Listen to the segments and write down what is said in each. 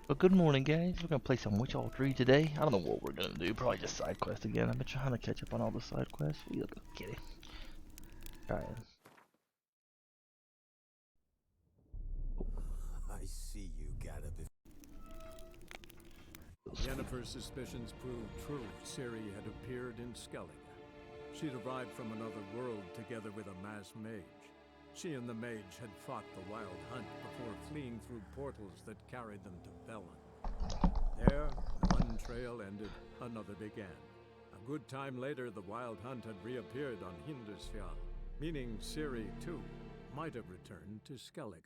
Well, good morning, guys. We're gonna play some Witcher 3 today. I don't know what we're gonna do. Probably just side quest again. I've been trying to catch up on all the side quests. We look kitty. Trying. I see you got a bit. Yennefer's suspicions proved true. Ciri had appeared in Skellige. She'd arrived from another world together with a masked mage. She and the mage had fought the Wild Hunt before fleeing through portals that carried them to Velen. There, one trail ended, another began. A good time later, the Wild Hunt had reappeared on Hindisfjall, meaning Ciri, too, might have returned to Skellige.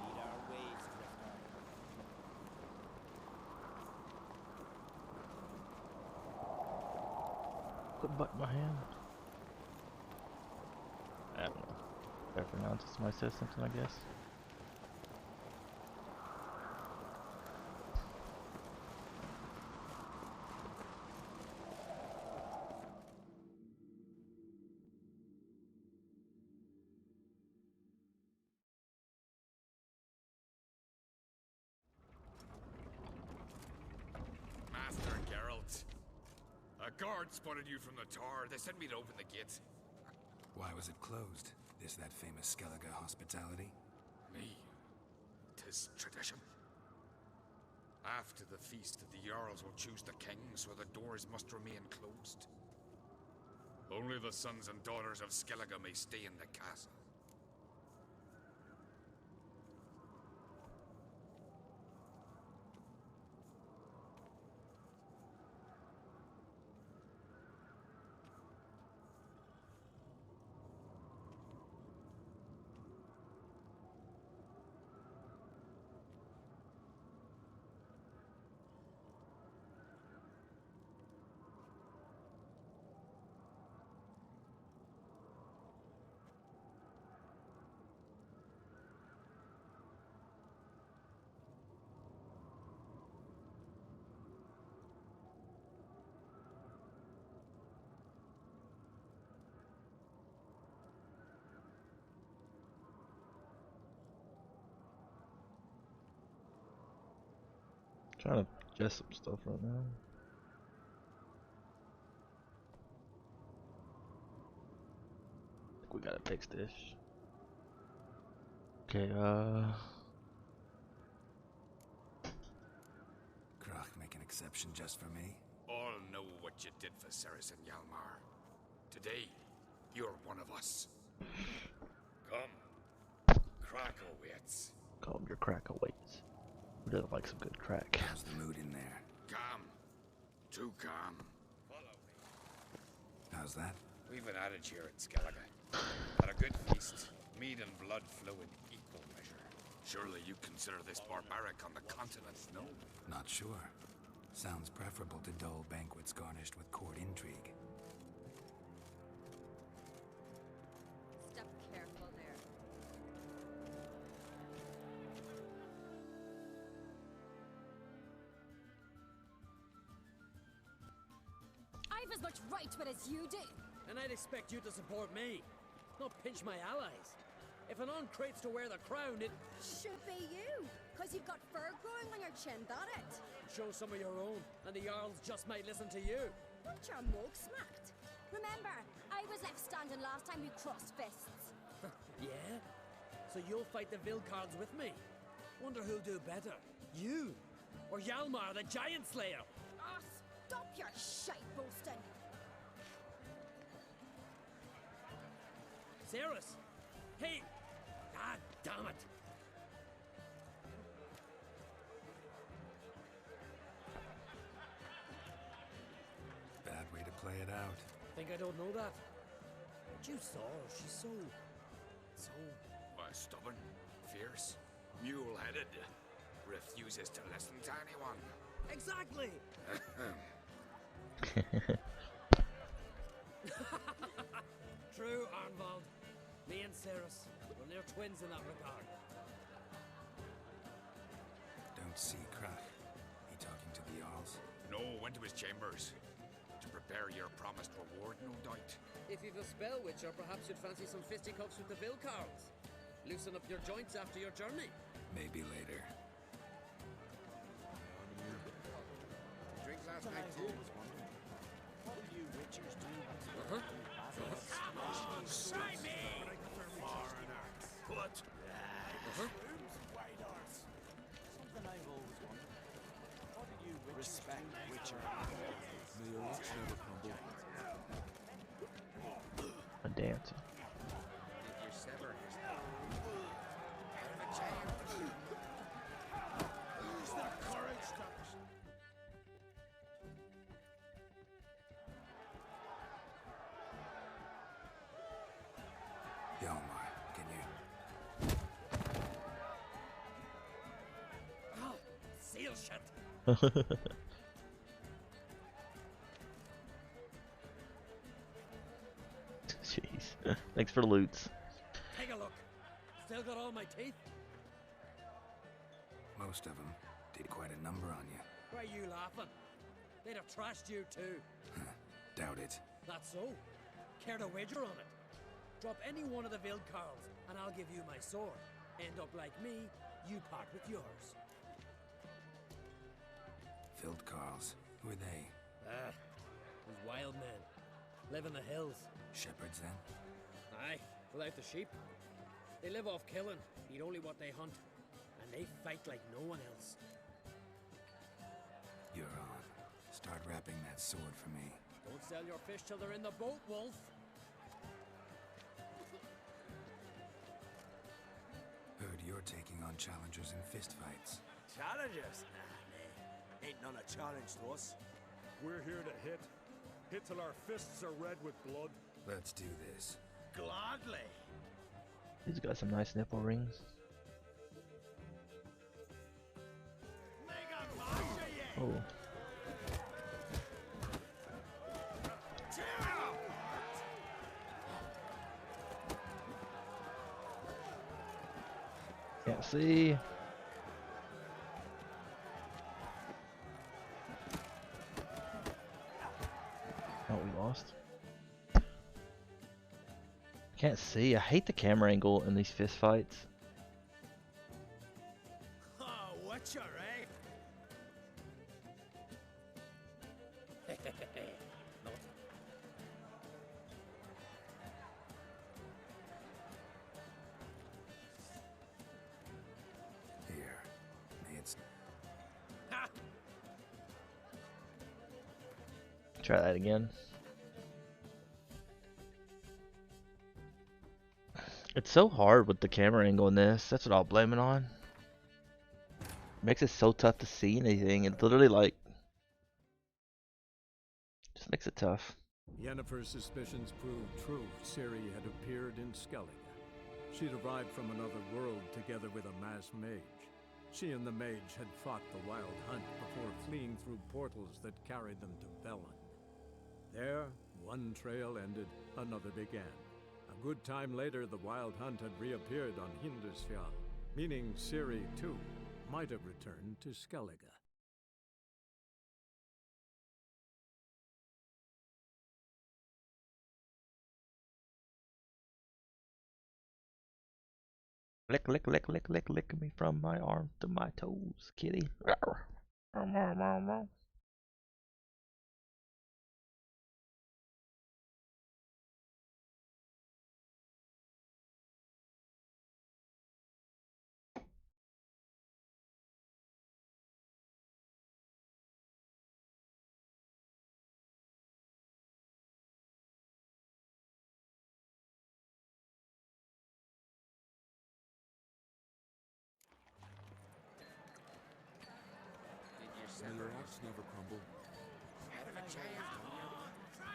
Lead our ways, Drifter. Put butt in my hand. I don't know. If I pronounce it, somebody says something, I guess. Master Geralt. A guard spotted you from the tower. They sent me to open the gate. Why was it closed? Is that famous Skellige hospitality? Me? 'Tis tradition. After the feast, the Jarls will choose the king, so the doors must remain closed. Only the sons and daughters of Skellige may stay in the castle. Trying to adjust some stuff right now. I think we gotta fix this. Okay, Krach make an exception just for me? All know what you did for Ceres and Hjalmar. Today, you're one of us. Come. Krakow waits. call them your crack awaits. Who doesn't like some good crack? How's the mood in there? Calm. Too calm. Follow me. How's that? We've an adage here at Skellige. At a good feast, mead and blood flow in equal measure. Surely you consider this barbaric on the continent, no? Not sure. Sounds preferable to dull banquets garnished with court intrigue. Step careful there. I've as much right to it as you do. And I'd expect you to support me, not pinch my allies. If an on crates to wear the crown, it Should be you, because you've got fur growing on your chin, that it? show some of your own, and the Jarls just might listen to you. Want your mug smacked? Remember, I was left standing last time we crossed fists. Yeah? So you'll fight the Vilcards with me? Wonder who'll do better, you or Hjalmar the Giant Slayer? Ah, stop your shite boasting. Cerys! Hey! God damn it! Bad way to play it out. Think I don't know that? But you saw her. She's so... Stubborn, fierce, mule-headed, refuses to listen to anyone. Exactly! True, Arnvald. Me and Cerys, we're near twins in that regard. Don't see Crach. He talking to the Jarls? No, went to his chambers. To prepare your promised reward, no doubt. If you've a spell witch, or perhaps you'd fancy some fisticuffs with the Vilcarls. Loosen up your joints after your journey. Maybe later. Drink last night too. A dancer. You sever his head. Out of a chair. Hjalmar, can you... Oh, seal shut. Jeez. Thanks for the loots. Take a look. Still got all my teeth? Most of them did quite a number on you. Why are you laughing? They'd have trashed you too. Doubt it. That's so. Care to wager on it? Drop any one of the Vilcarls, and I'll give you my sword. End up like me, you part with yours. Fieldcarls. Who are they? Those wild men. Live in the hills. Shepherds, then? Aye, without the sheep. They live off killing, eat only what they hunt. And they fight like no one else. You're on. Start wrapping that sword for me. Don't sell your fish till they're in the boat, Wolf. Heard you're taking on challengers in fistfights. Challengers? Nah, nah. Ain't none a challenge to us. We're here to hit. Hit till our fists are red with blood. Let's do this. Gladly. He's got some nice nipple rings. Oh. Can't see. Oh, we lost. Can't see. I hate the camera angle in these fist fights. Oh, whatcha, eh? Here. It's... Ha! Try that again. It's so hard with the camera angle in this. That's what I'll blame it on. Makes it so tough to see anything. It literally like just makes it tough. Yennefer's suspicions proved true. Ciri had appeared in Skellige. She'd arrived from another world together with a masked mage. She and the mage had fought the Wild Hunt before fleeing through portals that carried them to Velen. There, one trail ended, another began. A good time later, the Wild Hunt had reappeared on Hindarsfjall, meaning Ciri, too, might have returned to Skellige. Lick, lick, lick, lick, lick, lick me from my arm to my toes, kitty. never crumble. Head of a giant.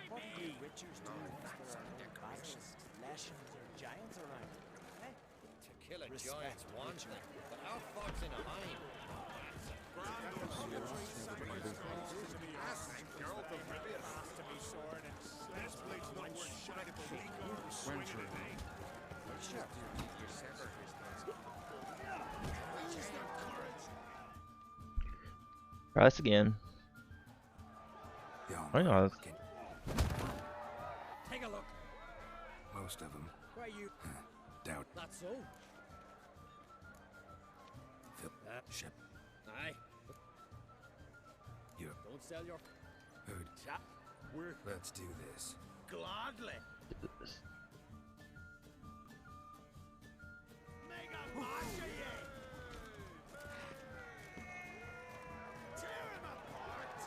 What do you witchers do if there are no battles, lashings, or giants around? Eh? To kill a Respect giant's one witchery. thing, but our fox in a hind. Try this again. Young, Hang on. Take a look. most of them. Why you? Doubt. Not so. Phil. Ship. Aye. You. Don't sell your Food. chap. We're Let's do this. gladly. Mega Masha, tear him apart.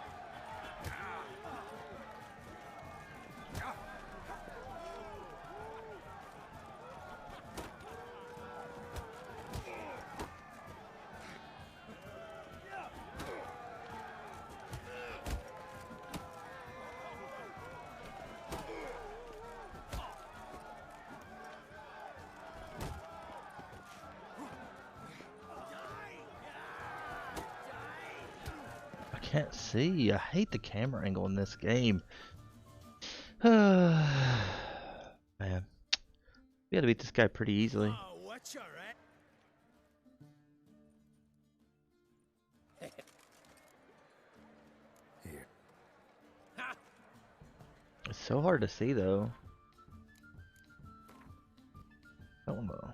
I can't see. I hate the camera angle in this game. Man. We gotta beat this guy pretty easily. Oh, what's your right? Here. Ha! It's so hard to see though. I don't know.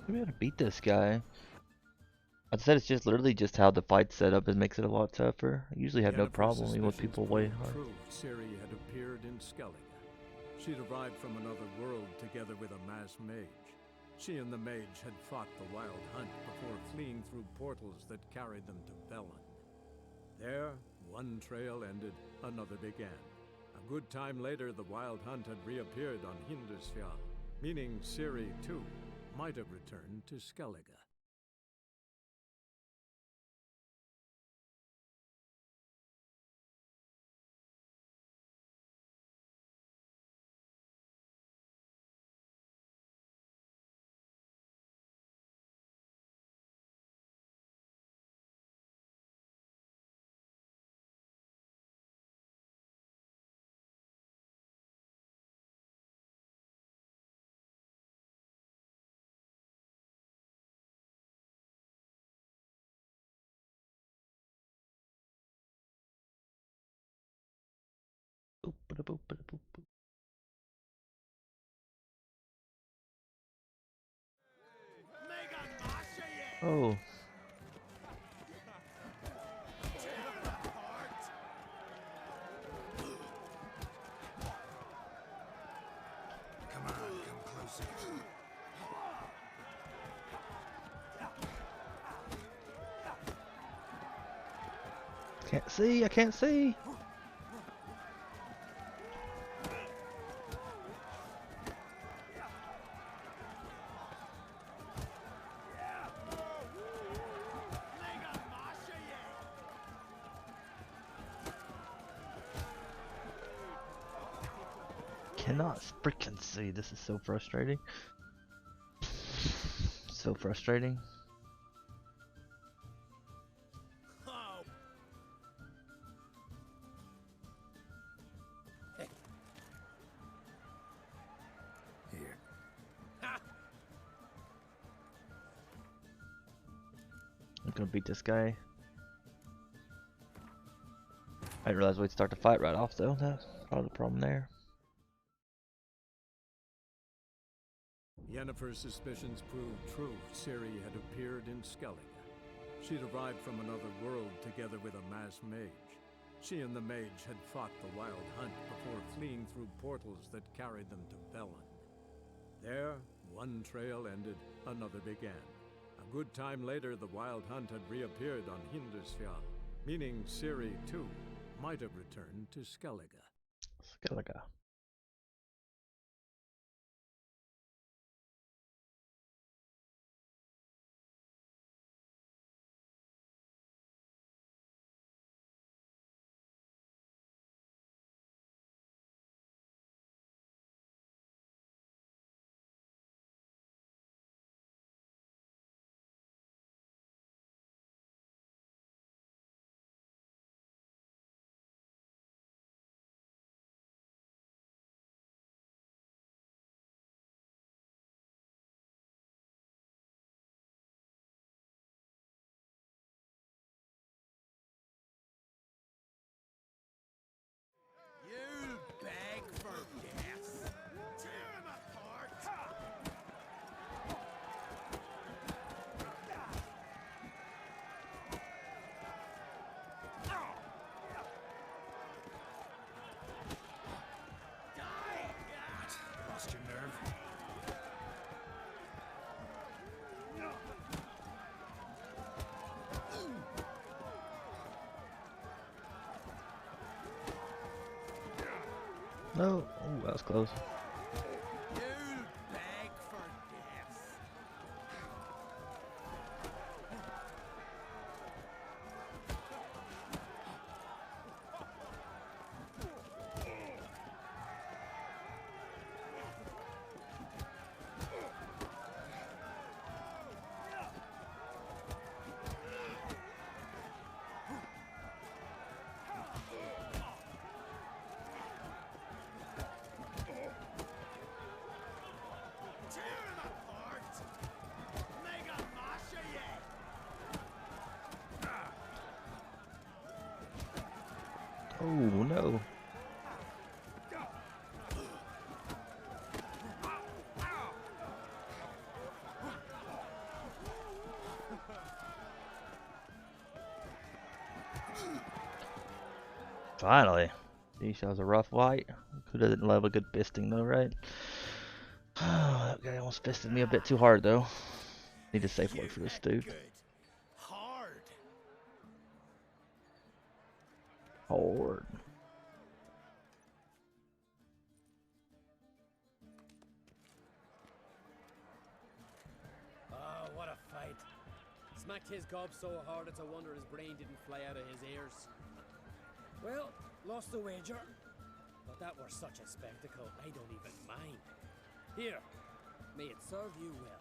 We gotta beat this guy. I'd said it's just literally just how the fight's set up. It makes it a lot tougher. I usually have no Yennefer's problem even with suspicions people way proved hard. true. Ciri had appeared in Skellige. She'd arrived from another world together with a masked mage. She and the mage had fought the Wild Hunt before fleeing through portals that carried them to Velen. There, one trail ended, another began. A good time later, the Wild Hunt had reappeared on Hindarsfjall, meaning Ciri, too, might have returned to Skellige. Boop, bada, boop, bada, boop, boop. Mega Masha, Oh, Come on, come closer. can't see. I can't see. Cannot freaking see. This is so frustrating. So frustrating. Oh, Here. ha! I'm gonna beat this guy. I didn't realize we'd start the fight right off though. That's probably the problem there. Yennefer's suspicions proved true. Ciri had appeared in Skellige. She'd arrived from another world together with a masked mage. She and the mage had fought the Wild Hunt before fleeing through portals that carried them to Velen. There, one trail ended, another began. A good time later, the Wild Hunt had reappeared on Hindarsfjall, meaning Ciri, too, might have returned to Skellige. Skellige. No. Oh, that was close. You'll beg for death. Tear him apart! Mega Masha yet! Oh no. Finally. Geez, that was a rough fight. Who doesn't love a good fisting though, right? That guy almost fisted me a bit too hard though. Need a safe word for this dude. Good. Hard. Hard. Oh, what a fight. Smacked his gob so hard it's a wonder his brain didn't fly out of his ears. Well, lost the wager. But that were such a spectacle, I don't even mind. Here, may it serve you well.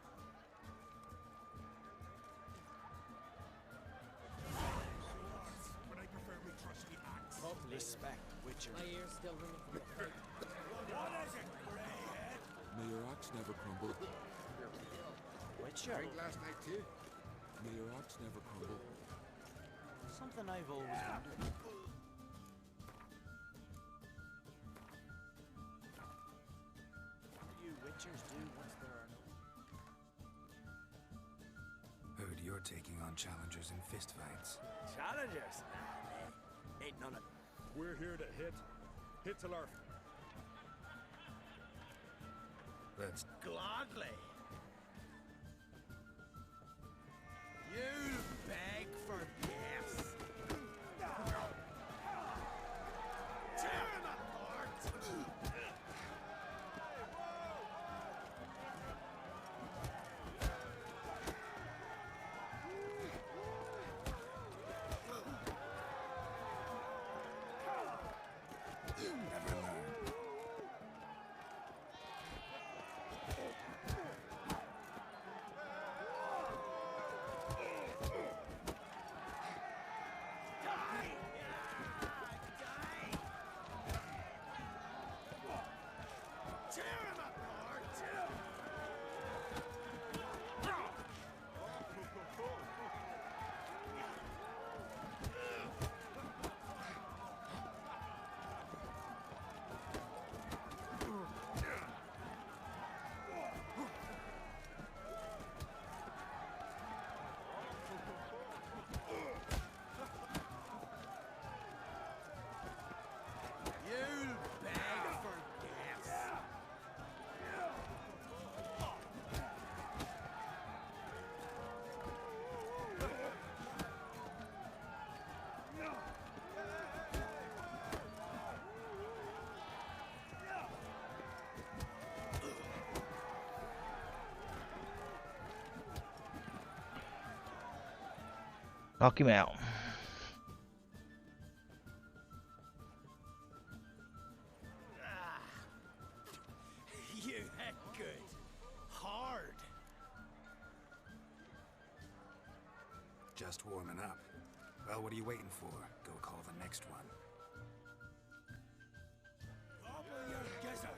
But I prefer we trust the axe. Respect, Witcher. My ears still ringing from the fight. What is it, Greyhead? May your axe never crumble. Witcher? Drink last night too? May your axe never crumble. Something I've always wondered. You Witchers do once there are no... Heard you're taking on challengers in fistfights. Challengers? Nah, ain't none of... We're here to hit. Hit till our... Let's Gladly. You beg for death. Tear him apart. never learn. Tear him apart. You'll beg for death. Knock him out. You had good. Hard. Just warming up. Well, what are you waiting for? Go call the next one. Gobble your gizzard.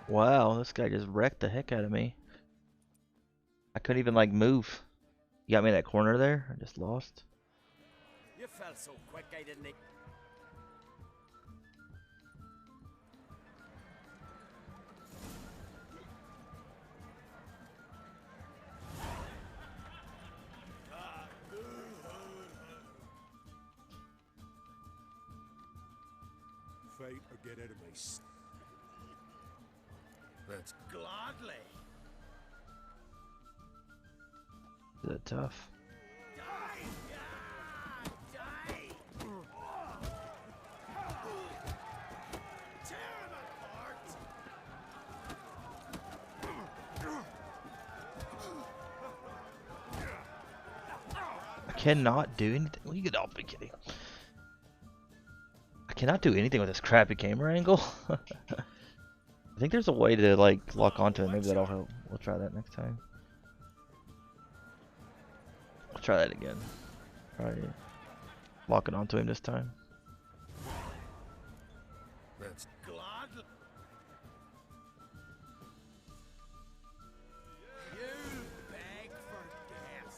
Wow, this guy just wrecked the heck out of me. I couldn't even like move. You got me in that corner there. I just lost. You fell so quick I didn't... Fight or get out of my sight. Let's Gladly. Is that tough? Die! cannot do anything. Well, you could all be kidding. I cannot do anything with this crappy camera angle. I think there's a way to like lock onto it. Maybe that'll help. We'll try that next time. I'll try that again. Try locking onto him this time. That's Glad. You beg for gas.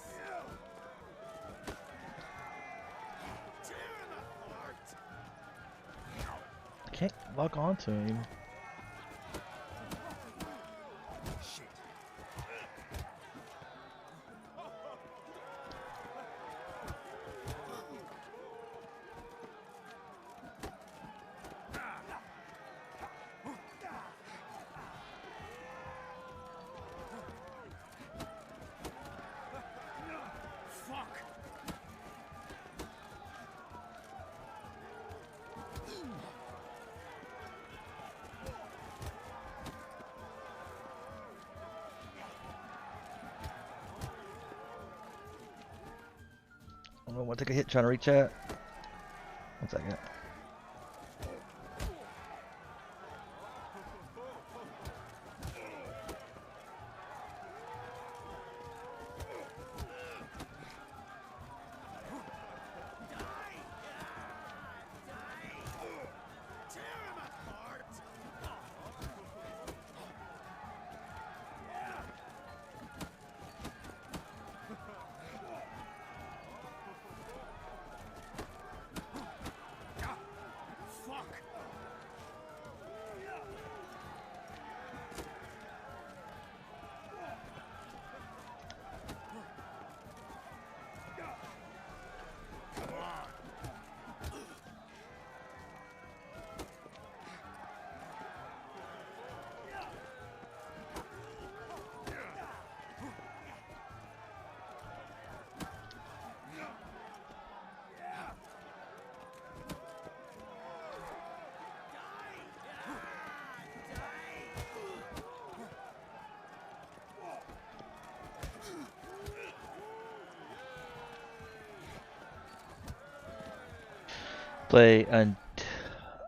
Tear him apart. I can't lock onto him. I'm gonna take a hit trying to reach that. 1 second.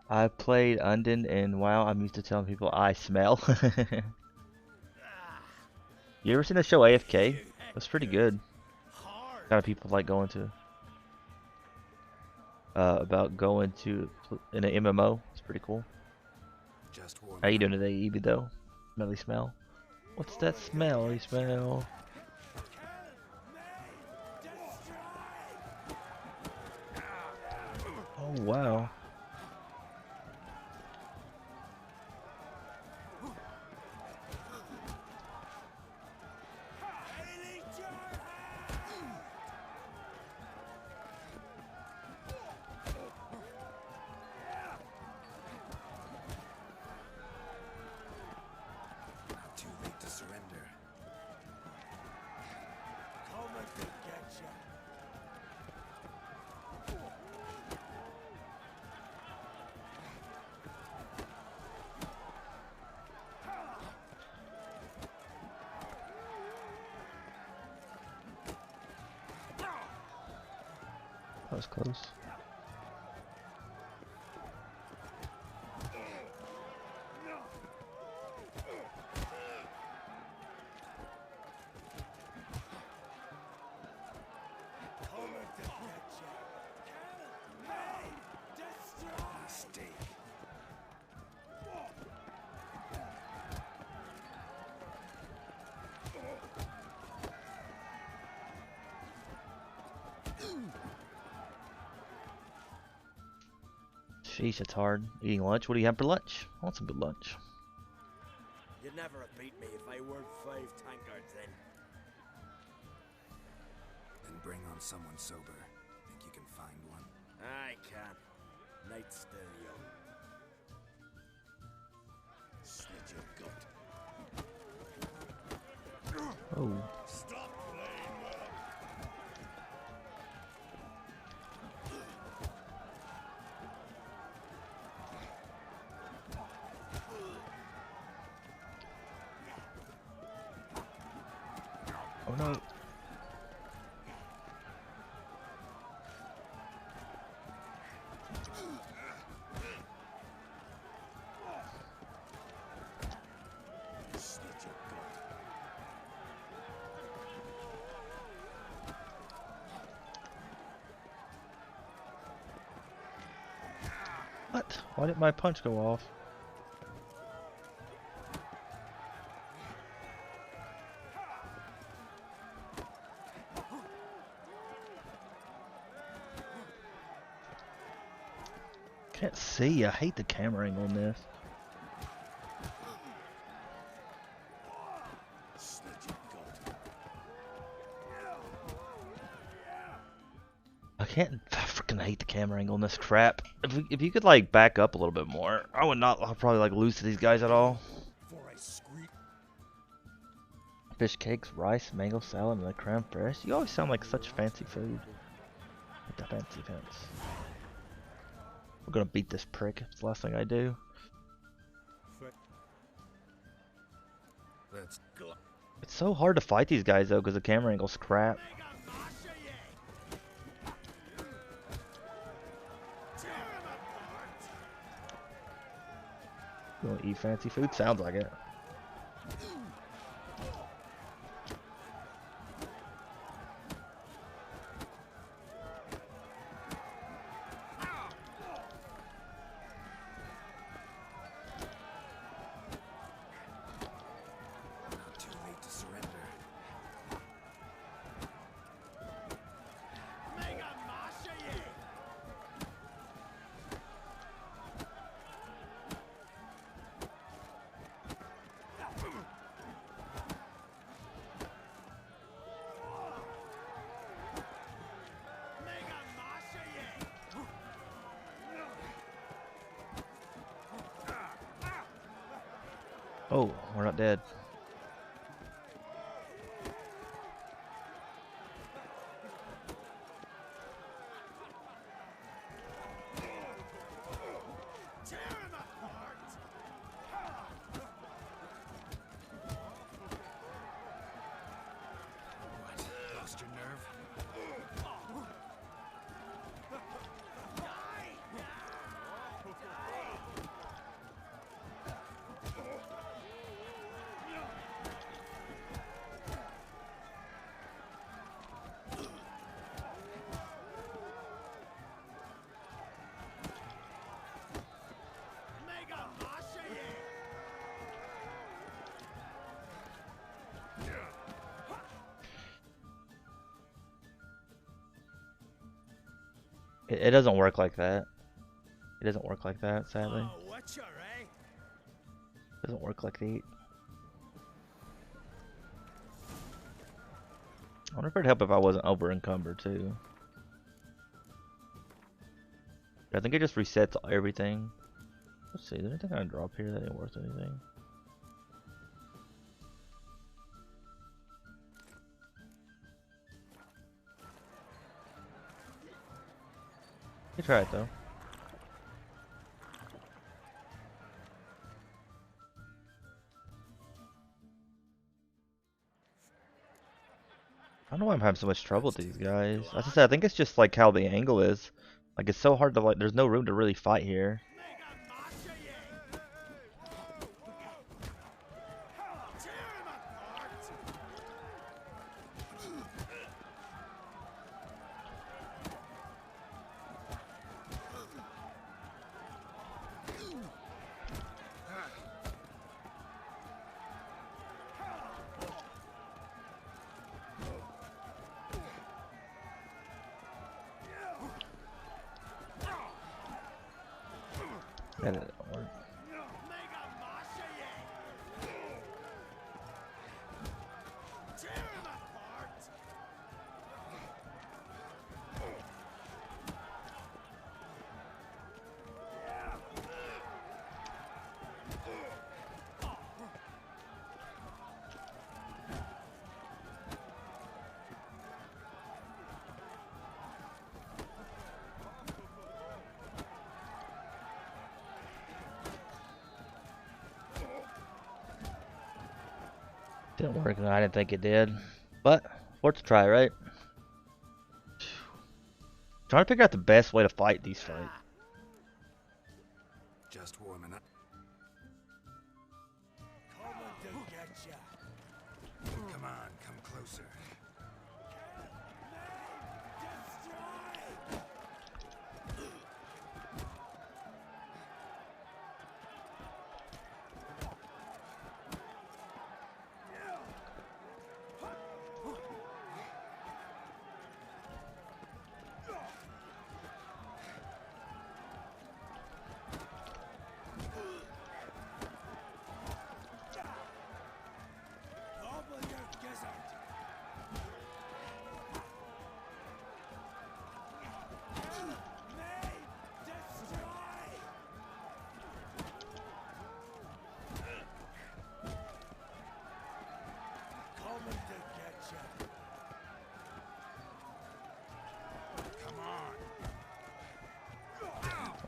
I played Undin and WoW. I'm used to telling people I smell. You ever seen the show AFK? That's pretty good. Kind of people like going to about going to in an MMO. It's pretty cool. How you doing today, Evie? Though, smelly smell. What's that smelly smell? Oh wow. too late to surrender. Coming to get you. That was close. Sheesh, it's hard. Eating lunch? What do you have for lunch? I want some good lunch. You'd never have beat me if I weren't 5 tankards then. Then bring on someone sober. Think you can find one? I can. Night's still young. Slit your gut. Oh. Stop playing with him. Oh no. What? Why didn't my punch go off? Can't see. I hate the camera angle on this. I freaking hate the camera angle on this crap. If you could like back up a little bit more, I would not. I'll probably like lose to these guys at all. Fish cakes, rice, mango salad, and the creme fraiche. You always sound like such fancy food. With the fancy pants. We're gonna beat this prick. It's the last thing I do. It's so hard to fight these guys though, because the camera angle's crap. You wanna eat fancy food? Sounds like it. Oh, we're not dead. Lost your nerve? It doesn't work like that. It doesn't work like that, sadly. It doesn't work like that. I wonder if it'd help if I wasn't over encumbered too. I think it just resets everything. Let's see, is there anything I can drop here that ain't worth anything? You try it though. I don't know why I'm having so much trouble with these guys. As I said, I think it's just like how the angle is. Like it's so hard to like, there's no room to really fight here. That didn't work. Didn't work, and I didn't think it did. But, worth a try, right? Trying to figure out the best way to fight these fights. Just warming up. Come on, come closer. Come on.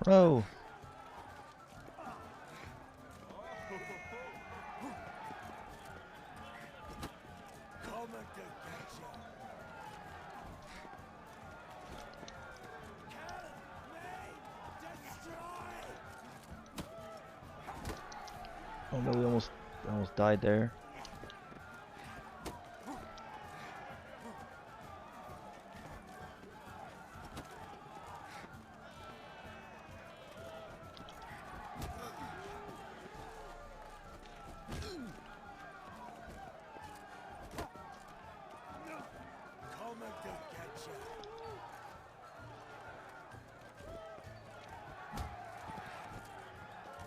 Oh. Coming to get you. Kill me! Destroy! Oh no, we almost died there. Coming to get you.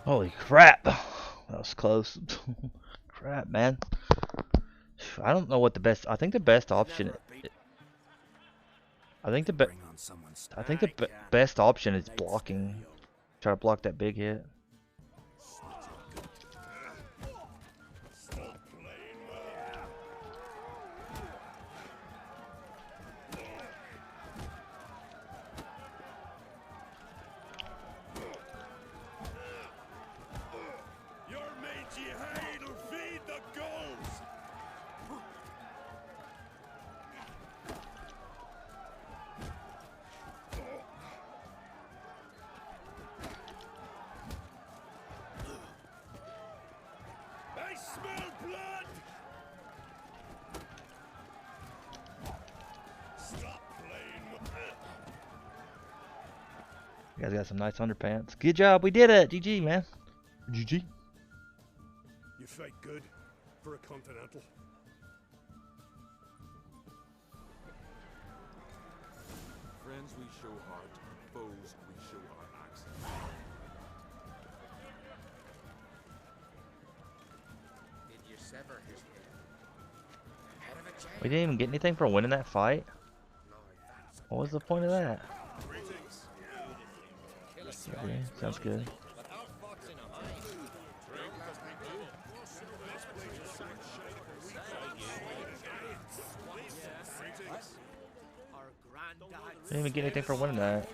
Holy crap! That was close. Crap, man. I don't know what the best. I think the best option. I think the Bring on someone's I think the best option is blocking. Try to block that big hit. Your mangy hide'll feed the gulls. I smell blood. Stop playing with it. You guys got some nice underpants. Good job, we did it. GG, man. GG. You fight good for a continental. Friends we show heart, foes we show our axe. Did you sever his head? Head of a giant? We didn't even get anything for winning that fight. What was the point of that? Kill a Okay, sounds good. But how fox in a hind? Drink last night too? Our granddad. Didn't even get anything for winning that.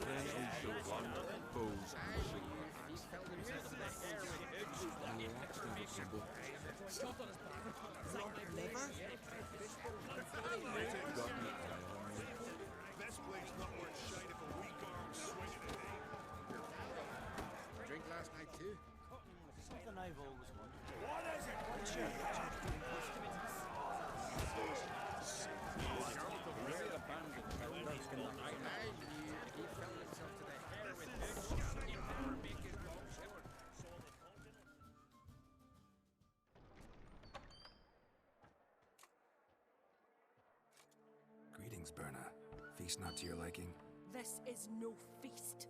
Friends we show heart, foes we show our axe. May your axe never crumble. Got me by all means. Drink last night too? Something I've always wondered. What is it? What's your I knew he fell himself to the hair with this. He better make his bones ever. Greetings, Berna. Feast not to your liking? This is no feast.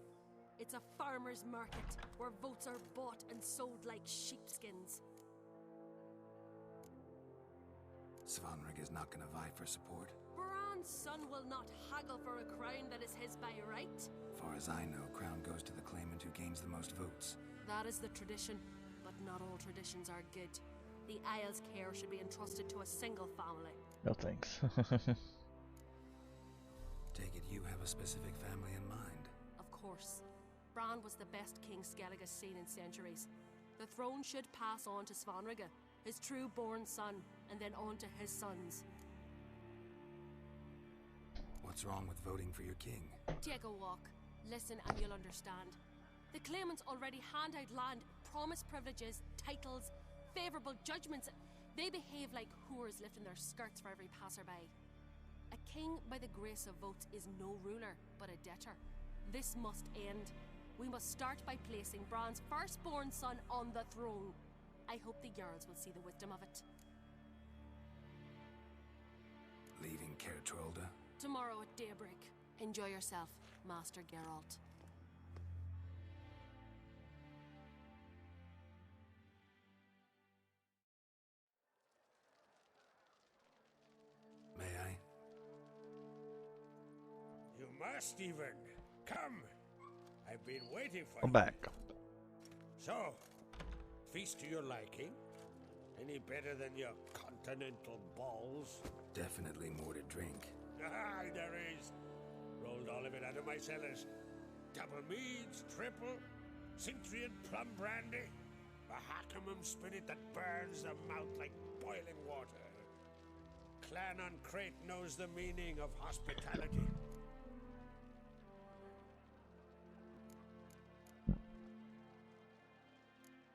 It's a farmer's market where votes are bought and sold like sheepskins. Svanrig is not gonna vie for support. Bran's son will not haggle for a crown that is his by right. Far as I know, crown goes to the claimant who gains the most votes. That is the tradition, but not all traditions are good. The Isle's care should be entrusted to a single family. No thanks. Take it you have a specific family in mind. Of course. Bran was the best king Skellige's seen in centuries. The throne should pass on to Svanrige, his true-born son, and then on to his sons. What's wrong with voting for your king? Take a walk. Listen and you'll understand. The claimants already hand out land, promise privileges, titles, favourable judgments. They behave like whores lifting their skirts for every passerby. A king by the grace of votes is no ruler, but a debtor. This must end. We must start by placing Bran's firstborn son on the throne. I hope the Jarls will see the wisdom of it. Leaving Caer Trolda? Tomorrow at daybreak. Enjoy yourself, Master Geralt. May I? You Stephen. Come. I've been waiting for I'm you. back. So, feast to your liking? Any better than your continental balls? Definitely more to drink. Ah, there is. Rolled all of it out of my cellars. Double meads, triple, Cintrian plum brandy, a Hackamum spirit that burns the mouth like boiling water. Clan on Crate knows the meaning of hospitality.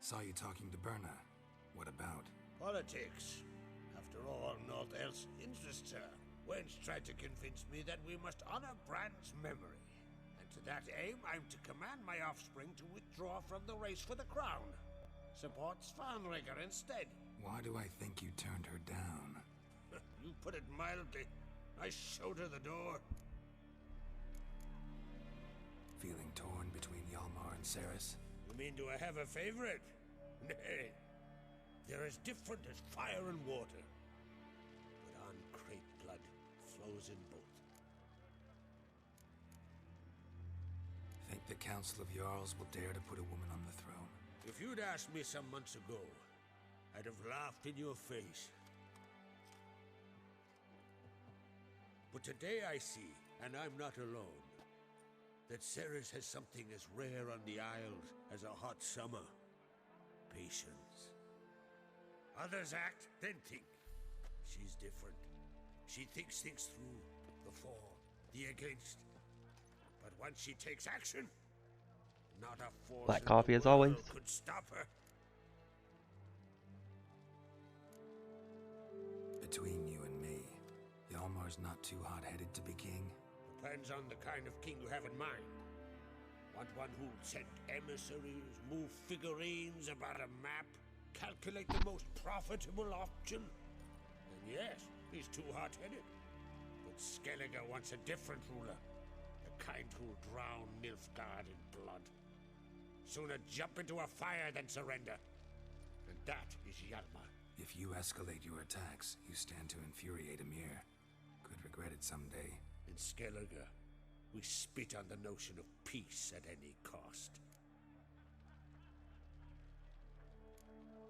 Saw you talking to Berna. What about? Politics. After all, naught else interests her. Wench tried to convince me that we must honor Bran's memory. And to that aim, I'm to command my offspring to withdraw from the race for the crown. Support Svanrigger instead. Why do I think you turned her down? You put it mildly. I showed her the door. Feeling torn between Hjalmar and Ceres? You mean, do I have a favorite? Nay. They're as different as fire and water. But on Crate blood flows in both. Think the Council of Jarls will dare to put a woman on the throne? If you'd asked me some months ago, I'd have laughed in your face. But today I see, and I'm not alone, that Ceres has something as rare on the Isles as a hot summer. Patience. Others act, then think. She's different. She thinks things through, the for, the against. But once she takes action, not a force Black in coffee the as always. world could stop her. Between you and me, Hjalmar's not too hot-headed to be king? Depends on the kind of king you have in mind. Want one who'll send emissaries, move figurines about a map, calculate the most profitable option? Then yes, he's too hot-headed. But Skellige wants a different ruler. The kind who'll drown Nilfgaard in blood. Sooner jump into a fire than surrender. And that is Hjalmar. If you escalate your attacks, you stand to infuriate Emir. Could regret it someday. In Skellige, we spit on the notion of peace at any cost.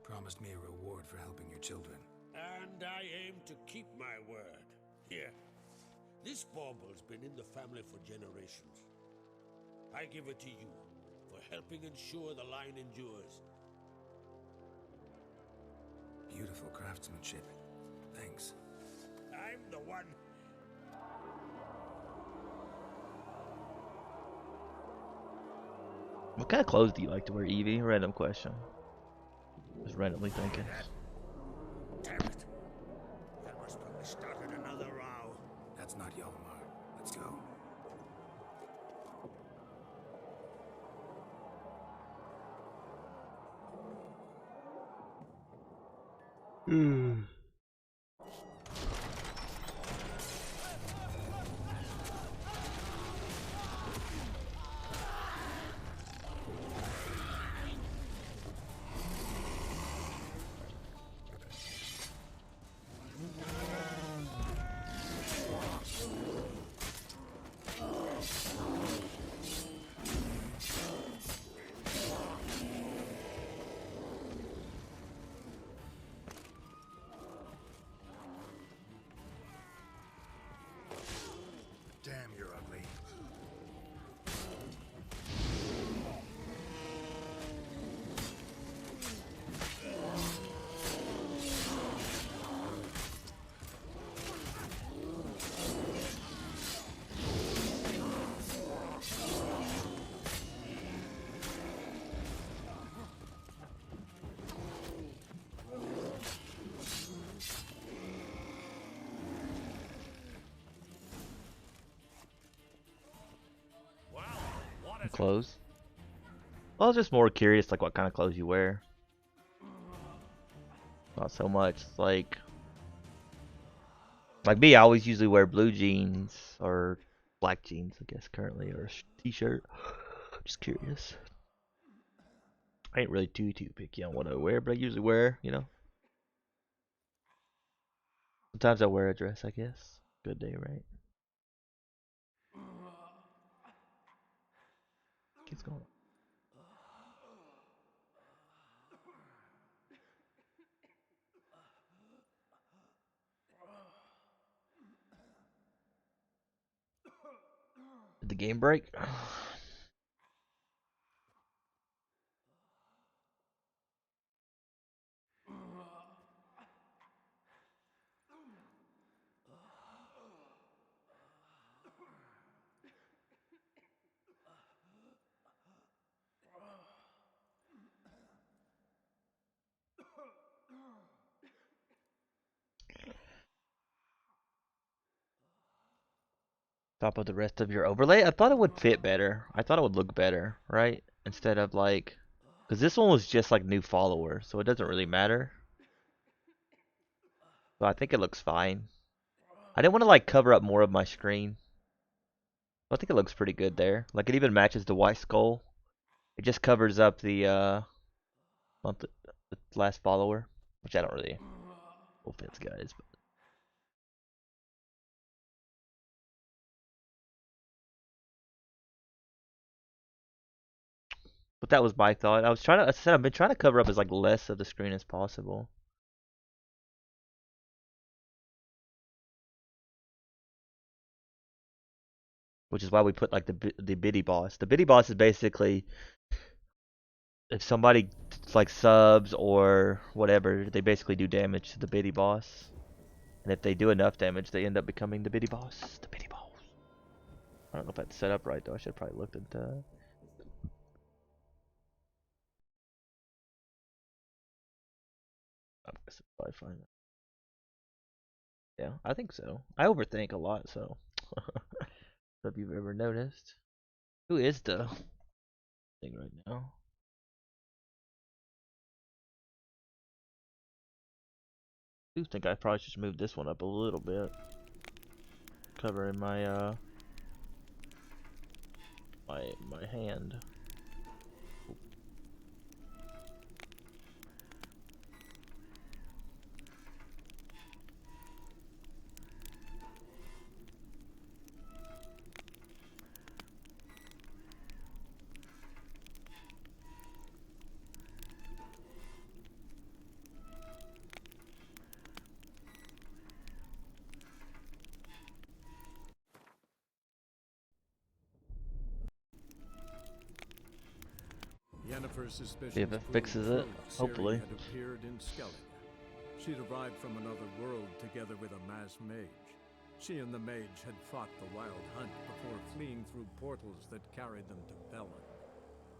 Promised me a reward for helping your children. And I aim to keep my word. Here, this bauble's been in the family for generations. I give it to you for helping ensure the line endures. Beautiful craftsmanship. Thanks. I'm the one. What kind of clothes do you like to wear, Evie? Random question. Just randomly thinking. Damn it. Hjalmar's probably started another row. That's not Hjalmar. Let's go. Damn, you're ugly. Clothes. Well, I was just more curious, like what kind of clothes you wear. Not so much like me. I always usually wear blue jeans or black jeans, I guess currently, or a t-shirt. Just curious. I ain't really too picky on what I wear, but I usually wear, you know. Sometimes I wear a dress, I guess. Good day, right? What's going on? Did the game break? Top of the rest of your overlay? I thought it would fit better. I thought it would look better, right? Instead of like, because this one was just like new follower, so it doesn't really matter. So I think it looks fine. I didn't want to like cover up more of my screen. I think it looks pretty good there. Like it even matches the white skull. It just covers up the last follower, which I don't really. No offense, guys. But that was my thought. I said I've been trying to cover up as like less of the screen as possible. Which is why we put like the biddy boss. The biddy boss is basically if somebody like subs or whatever, they basically do damage to the biddy boss. And if they do enough damage, they end up becoming the biddy boss. The biddy boss. I don't know if that's set up right though. I should have probably looked at that. I guess I'll probably find it. Yeah, I think so. I overthink a lot, so. If you've ever noticed. Who is the thing right now? I do think I probably should move this one up a little bit. Covering my my hand. Yennefer's suspicions See if it fixes it, hopefully. Ciri had appeared in Skellige. She'd arrived from another world together with a masked mage. She and the mage had fought the Wild Hunt before fleeing through portals that carried them to Velen.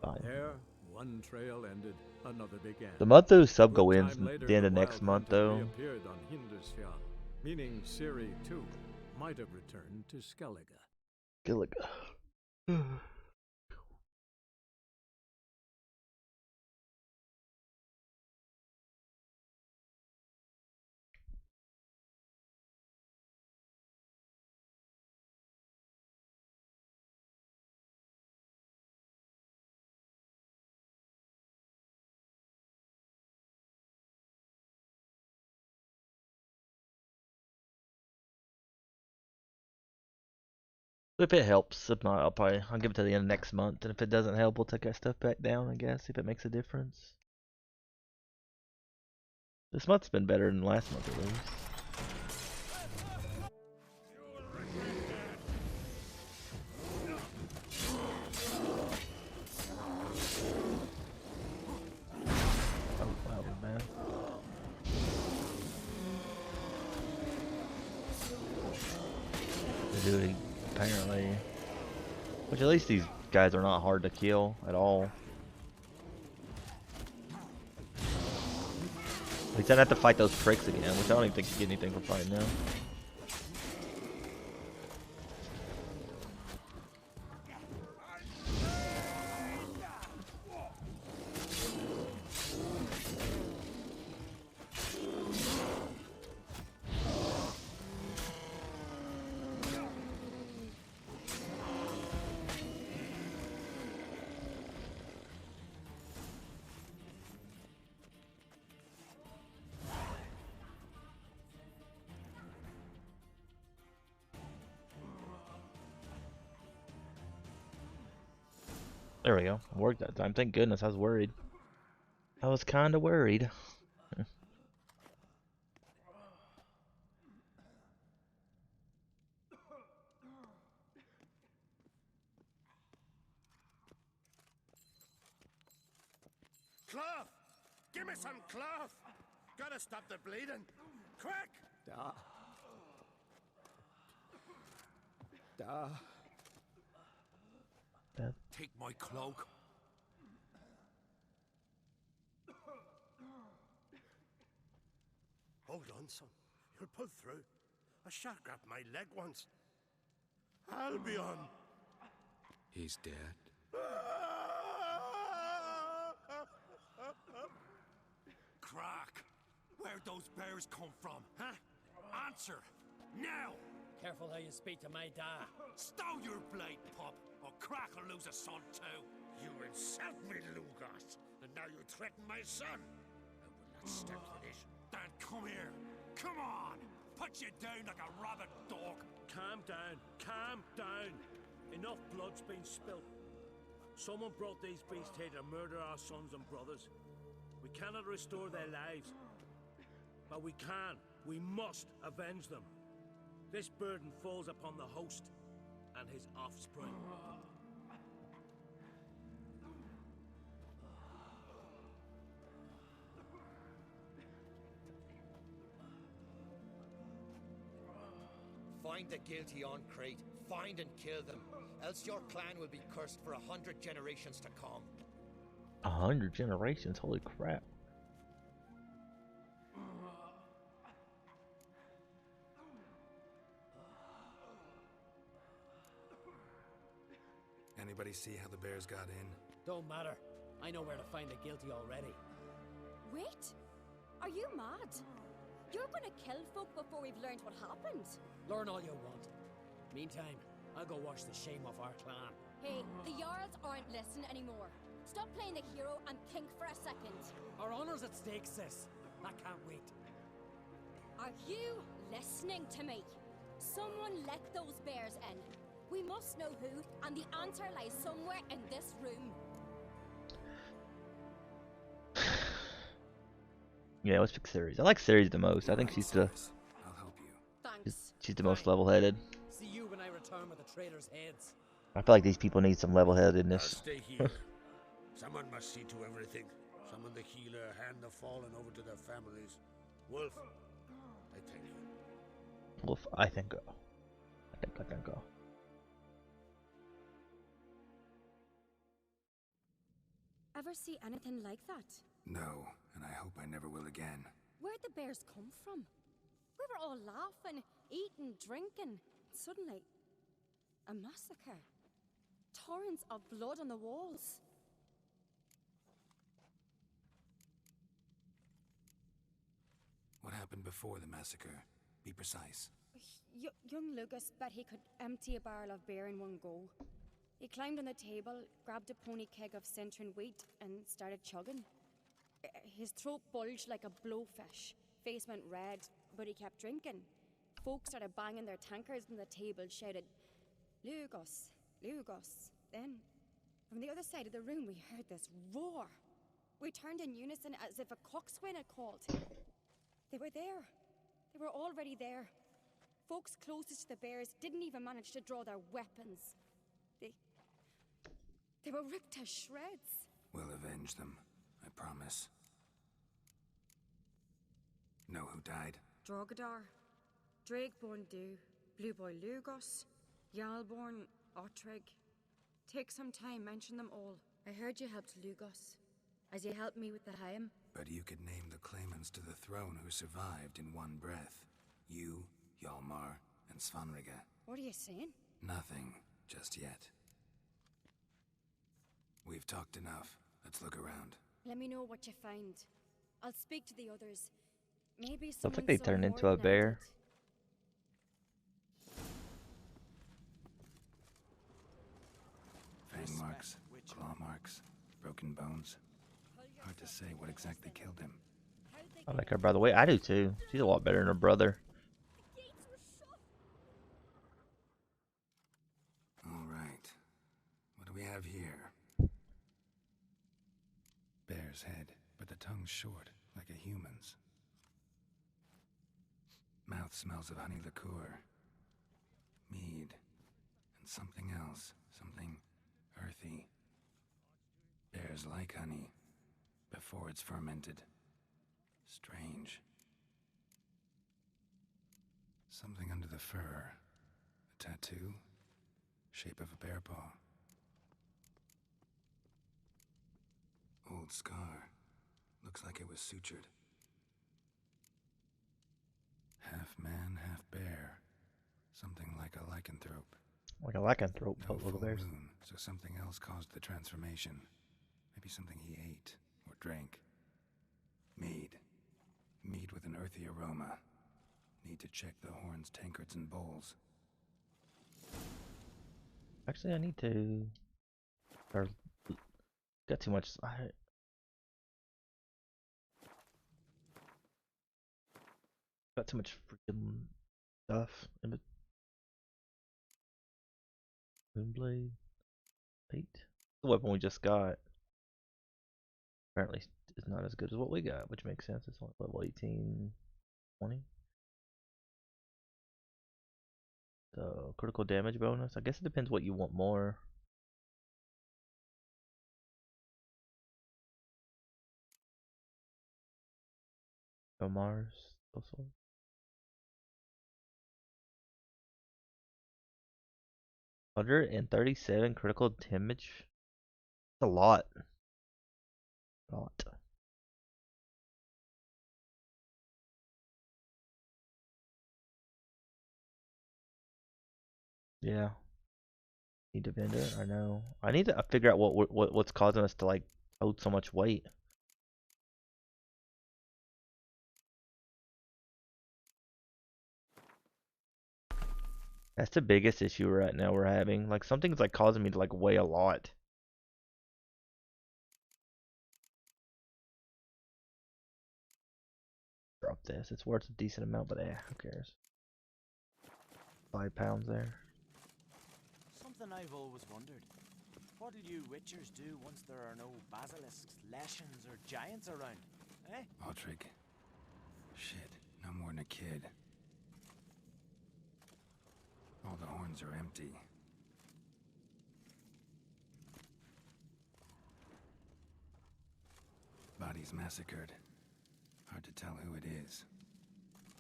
Fine. There, one trail ended, another began. The month those sub go in Later, the end of Wild next month Hunt had though. reappeared on Hindarsfjall, meaning Ciri too might have returned to Skellige. Gilliga. If it helps, if not, I'll give it to the end of next month, and if it doesn't help, we'll take that stuff back down. I guess if it makes a difference. This month's been better than last month at least. Oh wow, man. They're doing apparently, which at least these guys are not hard to kill at all. At least I don't have to fight those pricks again, which I don't even think you get anything for fighting them. There we go. Worked that time. Thank goodness. I was worried. I was kind of worried. Cloth! Give me some cloth! Gotta stop the bleeding! Quick! Da. Da. Take my cloak. Hold on, son. You'll pull through. A shark grabbed my leg once. Albion! He's dead. Crack! Where'd those bears come from, huh? Answer! Now! Careful how you speak to my da. Stow your blade, pup, or Crack will lose a son too. You insult me, Lugos, and now you threaten my son. I will not stand for this. Dan, come here. Come on! Put you down like a rabid dog. Calm down. Calm down. Enough blood's been spilt. Someone brought these beasts here to murder our sons and brothers. We cannot restore their lives. But we can. We must avenge them. This burden falls upon the host and his offspring. Find the guilty on Crate. Find and kill them. Else your clan will be cursed for 100 generations to come. 100 generations? Holy crap. Anybody see how the bears got in? Don't matter. I know where to find the guilty already. Wait! Are you mad? You're gonna kill folk before we've learned what happened. Learn all you want. Meantime, I'll go wash the shame off our clan. Hey, the Jarls aren't listening anymore. Stop playing the hero and think for a second. Our honor's at stake, sis. I can't wait. Are you listening to me? Someone let those bears in. We must know who, and the answer lies somewhere in this room. Yeah, let's pick Ceres. I like Ceres the most. I think she's the I'll help you. Thanks. she's the most level-headed. See you when I return with the traitors' heads. I feel like these people need some level-headedness. Stay here. Someone must see to everything. Summon the healer, hand the fallen over to their families. Wolf, I thank you. Wolf, I think go. I think go. Ever see anything like that? No, and I hope I never will again. Where'd the bears come from? We were all laughing, eating, drinking. Suddenly, a massacre. Torrents of blood on the walls. What happened before the massacre? Be precise. Young Lucas bet he could empty a barrel of beer in one go. He climbed on the table, grabbed a pony keg of Centron wheat, and started chugging. His throat bulged like a blowfish. Face went red, but he kept drinking. Folks started banging their tankards on the table, shouted, "Lugos, Lugos." Then, from the other side of the room, we heard this roar. We turned in unison as if a coxswain had called. They were there. They were already there. Folks closest to the bears didn't even manage to draw their weapons. They were ripped to shreds. We'll avenge them, I promise. Know who died? Drogadar, Drakeborn Du, Blue Boy Lugos, Jarlborn, Ottrig. Take some time, mention them all. I heard you helped Lugos, as you helped me with the Haim. But you could name the claimants to the throne who survived in one breath. You, Hjalmar, and Svanrige. What are you saying? Nothing, just yet. We've talked enough. Let's look around. Let me know what you find. I'll speak to the others. Maybe Looks someone like they saw turned more into a than I bear. did. Fang marks, claw marks, broken bones. Hard to say what exactly killed him. I like her brother. Wait, I do too. She's a lot better than her brother. All right. What do we have here? bear's head, but the tongue's short, like a human's. Mouth smells of honey liqueur, mead, and something else, something earthy. Bears like honey before it's fermented. Strange. Something under the fur. A tattoo? Shape of a bear paw. Old scar. Looks like it was sutured. Half man, half bear. Something like a lycanthrope. Like a lycanthrope, No but little full bears. moon, so something else caused the transformation. Maybe something he ate or drank. Mead. Mead with an earthy aroma. Need to check the horns, tankards, and bowls. Actually, I need to. Or got too much. Got too much freaking stuff. Moonblade. 8. The weapon we just got apparently is not as good as what we got, which makes sense. It's only level 18, 20. So critical damage bonus. I guess it depends what you want more. Mars also. 137 critical damage. That's a lot. Yeah. Need to bend it. I know. I need to figure out what's causing us to like hold so much weight. That's the biggest issue right now we're having. Like something's like causing me to like weigh a lot. Drop this. It's worth a decent amount, but who cares? 5 pounds there. Something I've always wondered. What'll you witchers do once there are no basilisks, leshens, or giants around? Eh? Altric. Shit, no more than a kid. All the horns are empty. Bodies massacred. Hard to tell who it is.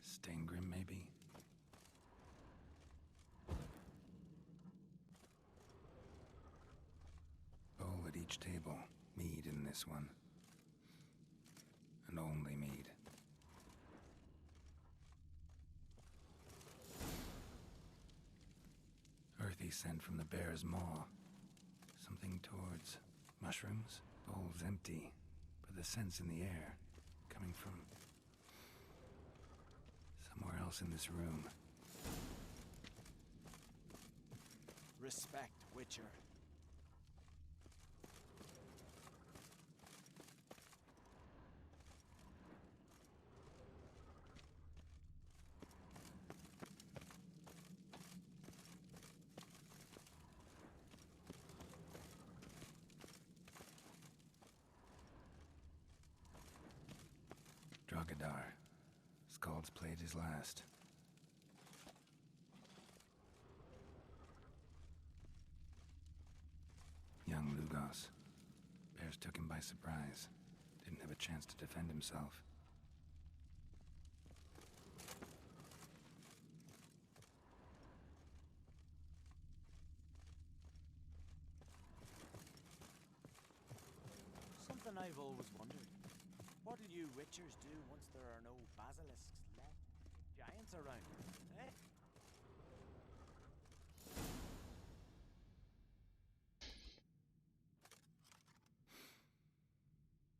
Steingrim, maybe? Bowl at each table. Mead in this one. And only mead. Earthy scent from the bear's maw. Something towards mushrooms. Bowl's empty, but the scent's in the air. Coming from somewhere else in this room. Respect, Witcher. Drogadar. Skald's played his last. Young Lugos. Bears took him by surprise. Didn't have a chance to defend himself. Something I've always wondered. What'll you witchers do once there are no basilisks, giants around? Eh?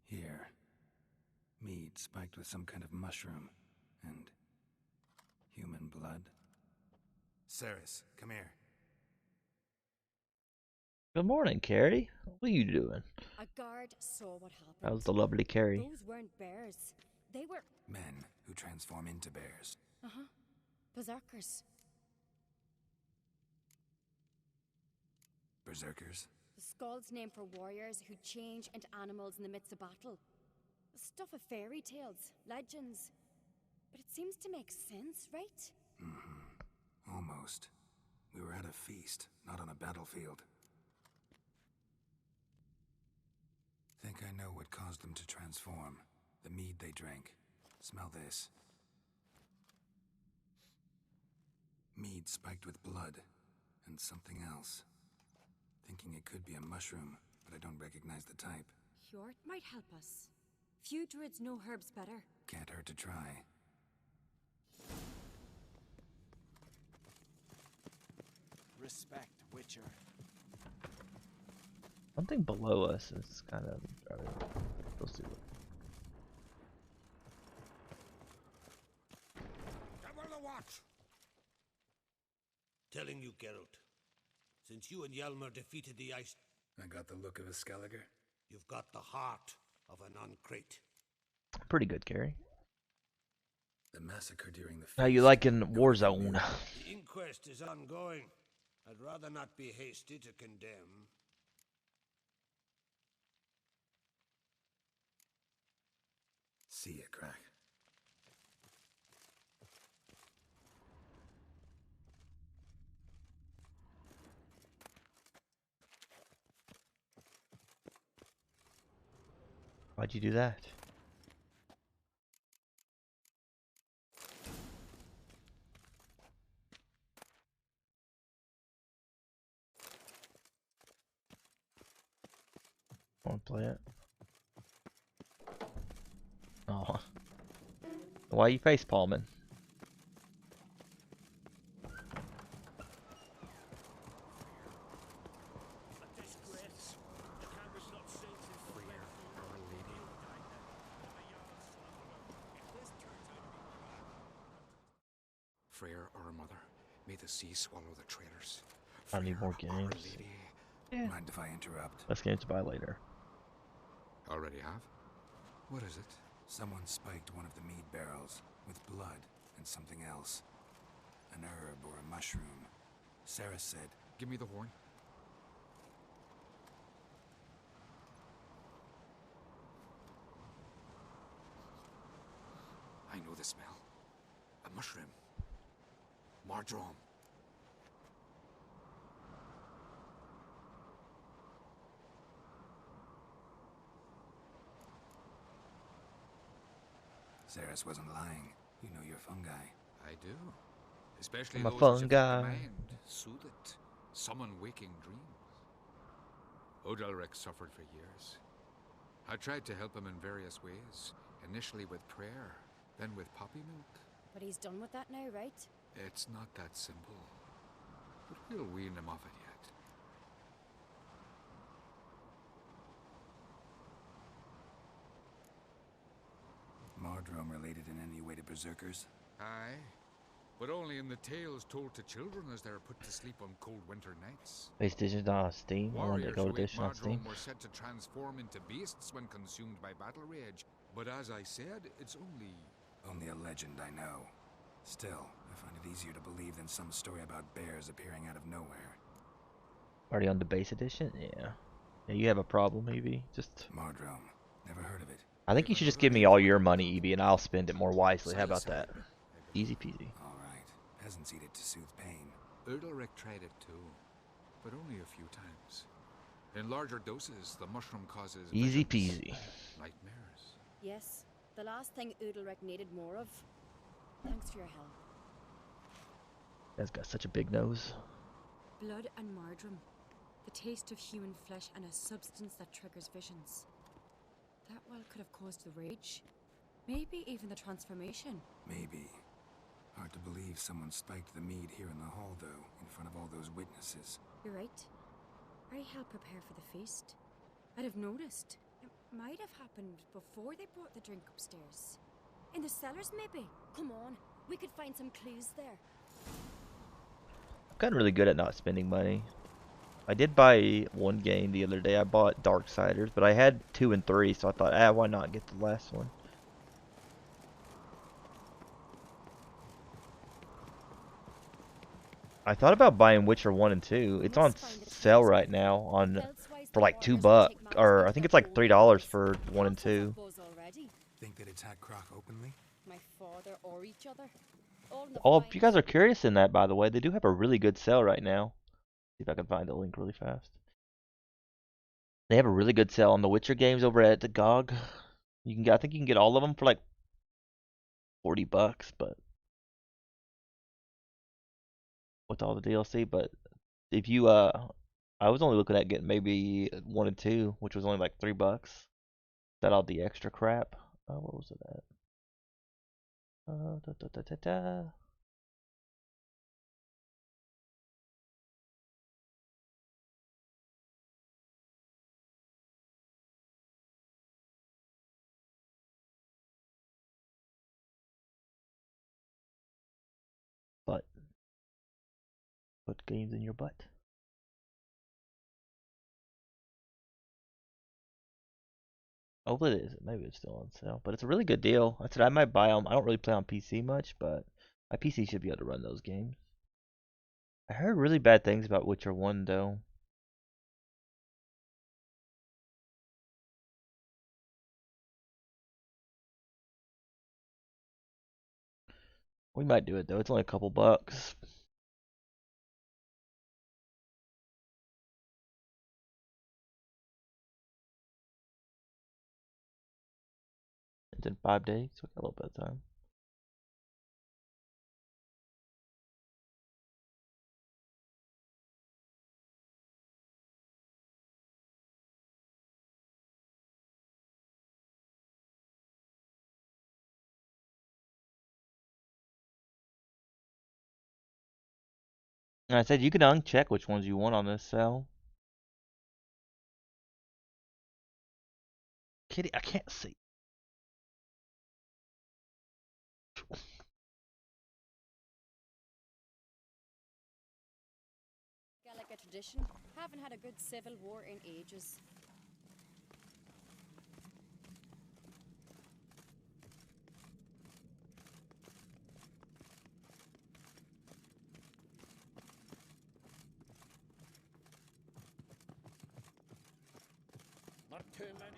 Here. Mead spiked with some kind of mushroom. And human blood. Ceres, come here. Good morning, Carrie. What are you doing? A guard saw what happened. That was the lovely Carrie. Those weren't bears. They were Men who transform into bears. berserkers. Berserkers? The Skald's name for warriors who change into animals in the midst of battle. Stuff of fairy tales, legends. But it seems to make sense, right? Mm-hmm. Almost. We were at a feast, not on a battlefield. Think I know what caused them to transform. The mead they drank. Smell this. Mead spiked with blood. And something else. Thinking it could be a mushroom, but I don't recognize the type. Hjort might help us. Few druids know herbs better. Can't hurt to try. Respect, Witcher. Something below us is kind of. We'll see. Double the watch! Telling you, Geralt. Since you and Hjalmar defeated the ice... I got the look of a Skelliger. You've got the heart of an Uncrate. Pretty good, Gary. The massacre during the How you like in Warzone? The inquest is ongoing. I'd rather not be hasty to condemn. See ya, Crack. Why'd you do that? Want to play it? Oh. Why are you face palming? Freyr, our mother, may the sea swallow the traitors. I need more games. Yeah. Mind if I interrupt? Let's get to buy later. Already have? What is it? Someone spiked one of the mead barrels with blood and something else. An herb or a mushroom. Sarah said, "Give me the horn." I know the smell. A mushroom. Mardrome. Ceres wasn't lying. You know your fungi. I do. Especially I'm a those which have fungi. the mind, soothe it, summon waking dreams. Odalric suffered for years. I tried to help him in various ways. Initially with prayer, then with poppy milk. But he's done with that now, right? It's not that simple. But we'll wean him off it yet. Mardrome related in any way to berserkers? Aye. But only in the tales told to children as they're put to sleep on cold winter nights. PlayStation's not on Steam. I want to go edition on Steam. Mardrome were said to transform into beasts when consumed by battle rage. But as I said, it's only a legend, I know. Still, I find it easier to believe than some story about bears appearing out of nowhere. Already on the base edition? Yeah. Yeah, you have a problem, maybe. Just Mardrome. Never heard of it. I think you should just give me all your money, EB, and I'll spend it more wisely. How about that? Easy peasy. Alright. Peasants eat it to soothe pain. Udalric tried it too, but only a few times. In larger doses, the mushroom causes easy visions, peasy. nightmares. Yes, the last thing Udalric needed more of. Thanks for your help. That's got such a big nose. Blood and Mardrome. The taste of human flesh and a substance that triggers visions. That well could have caused the rage. Maybe even the transformation. Maybe. Hard to believe someone spiked the mead here in the hall, though, in front of all those witnesses. You're right. I helped prepare for the feast. I'd have noticed. It might have happened before they brought the drink upstairs. In the cellars, maybe. Come on, we could find some clues there. I've gotten really good at not spending money. I did buy one game the other day. I bought Darksiders, but I had 2 and 3, so I thought, why not get the last one? I thought about buying Witcher 1 and 2. It's on sale right now for like $2, or I think it's like $3 for 1 and 2. attack Croc openly? My father or each other. All in the Oh, if fight. you guys are curious in that, by the way, they do have a really good sale right now. See if I can find the link really fast. They have a really good sale on the Witcher games over at the GOG. You can get, I think you can get all of them for like $40, but with all the DLC. But if you I was only looking at getting maybe 1 and 2, which was only like $3. That all the extra crap. What was it at? Da, da, da, da, da. Butt. Put games in your butt. Hopefully it is. Maybe it's still on sale, but it's a really good deal. I said I might buy them. I don't really play on PC much, but my PC should be able to run those games. I heard really bad things about Witcher 1 though. We might do it though. It's only a couple bucks. It's in 5 days. So we got a little bit of time. And I said you can uncheck which ones you want on this sale. Kitty, I can't see. Gaelic tradition. Haven't had a good civil war in ages. Not too many.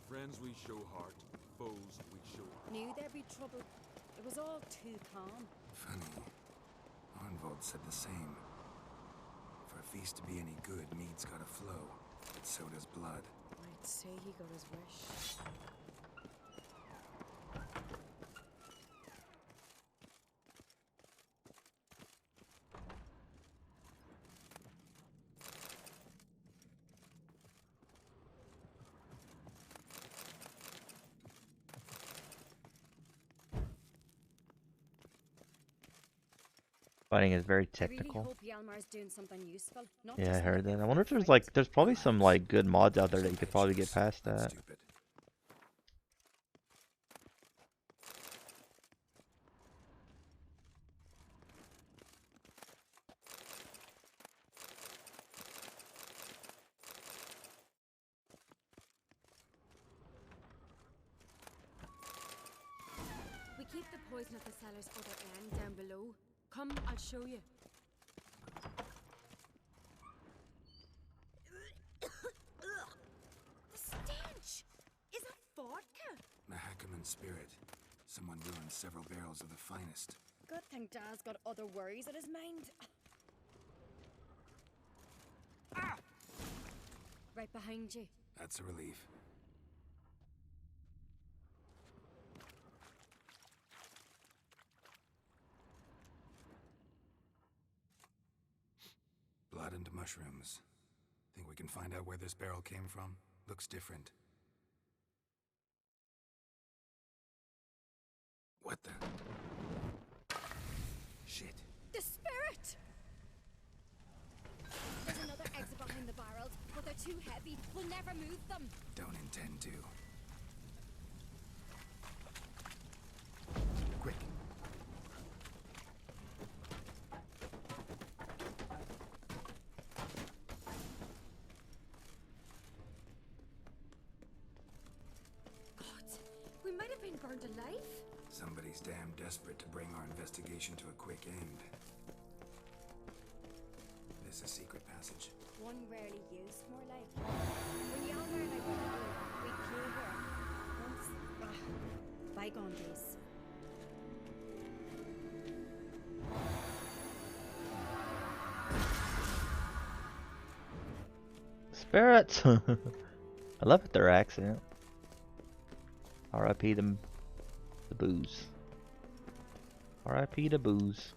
Friends we show heart, foes we show. Knew there'd be trouble. It was all too calm. Funny. Arnvold said the same. For a feast to be any good, mead's gotta flow. But so does blood. I'd say he got his wish. Fighting is very I really technical. hope Hjalmar's doing something useful. Not Yeah, I just heard another that. I wonder if there's fight. there's probably some like good mods out there that you could probably get past that. Stupid. We keep the poison at the cellar's other end down below. Come, I'll show you. The stench! Is that vodka? Mahakaman spirit. Someone ruined several barrels of the finest. Good thing Dad's got other worries in his mind. Ah! Right behind you. That's a relief. Blood and mushrooms. Think we can find out where this barrel came from? Looks different. What the? Shit. The spirit! There's another exit behind the barrels, but they're too heavy. We'll never move them. Don't intend to. Quick. God, we might have been burned alive. Somebody's damn desperate to bring our investigation to a quick end. this a secret passage? One rarely used, more like. When younger and I were little, we'd play here. Once, bygone days. Spirits! I love it, their accent. R.I.P. the booze. R.I.P. the booze.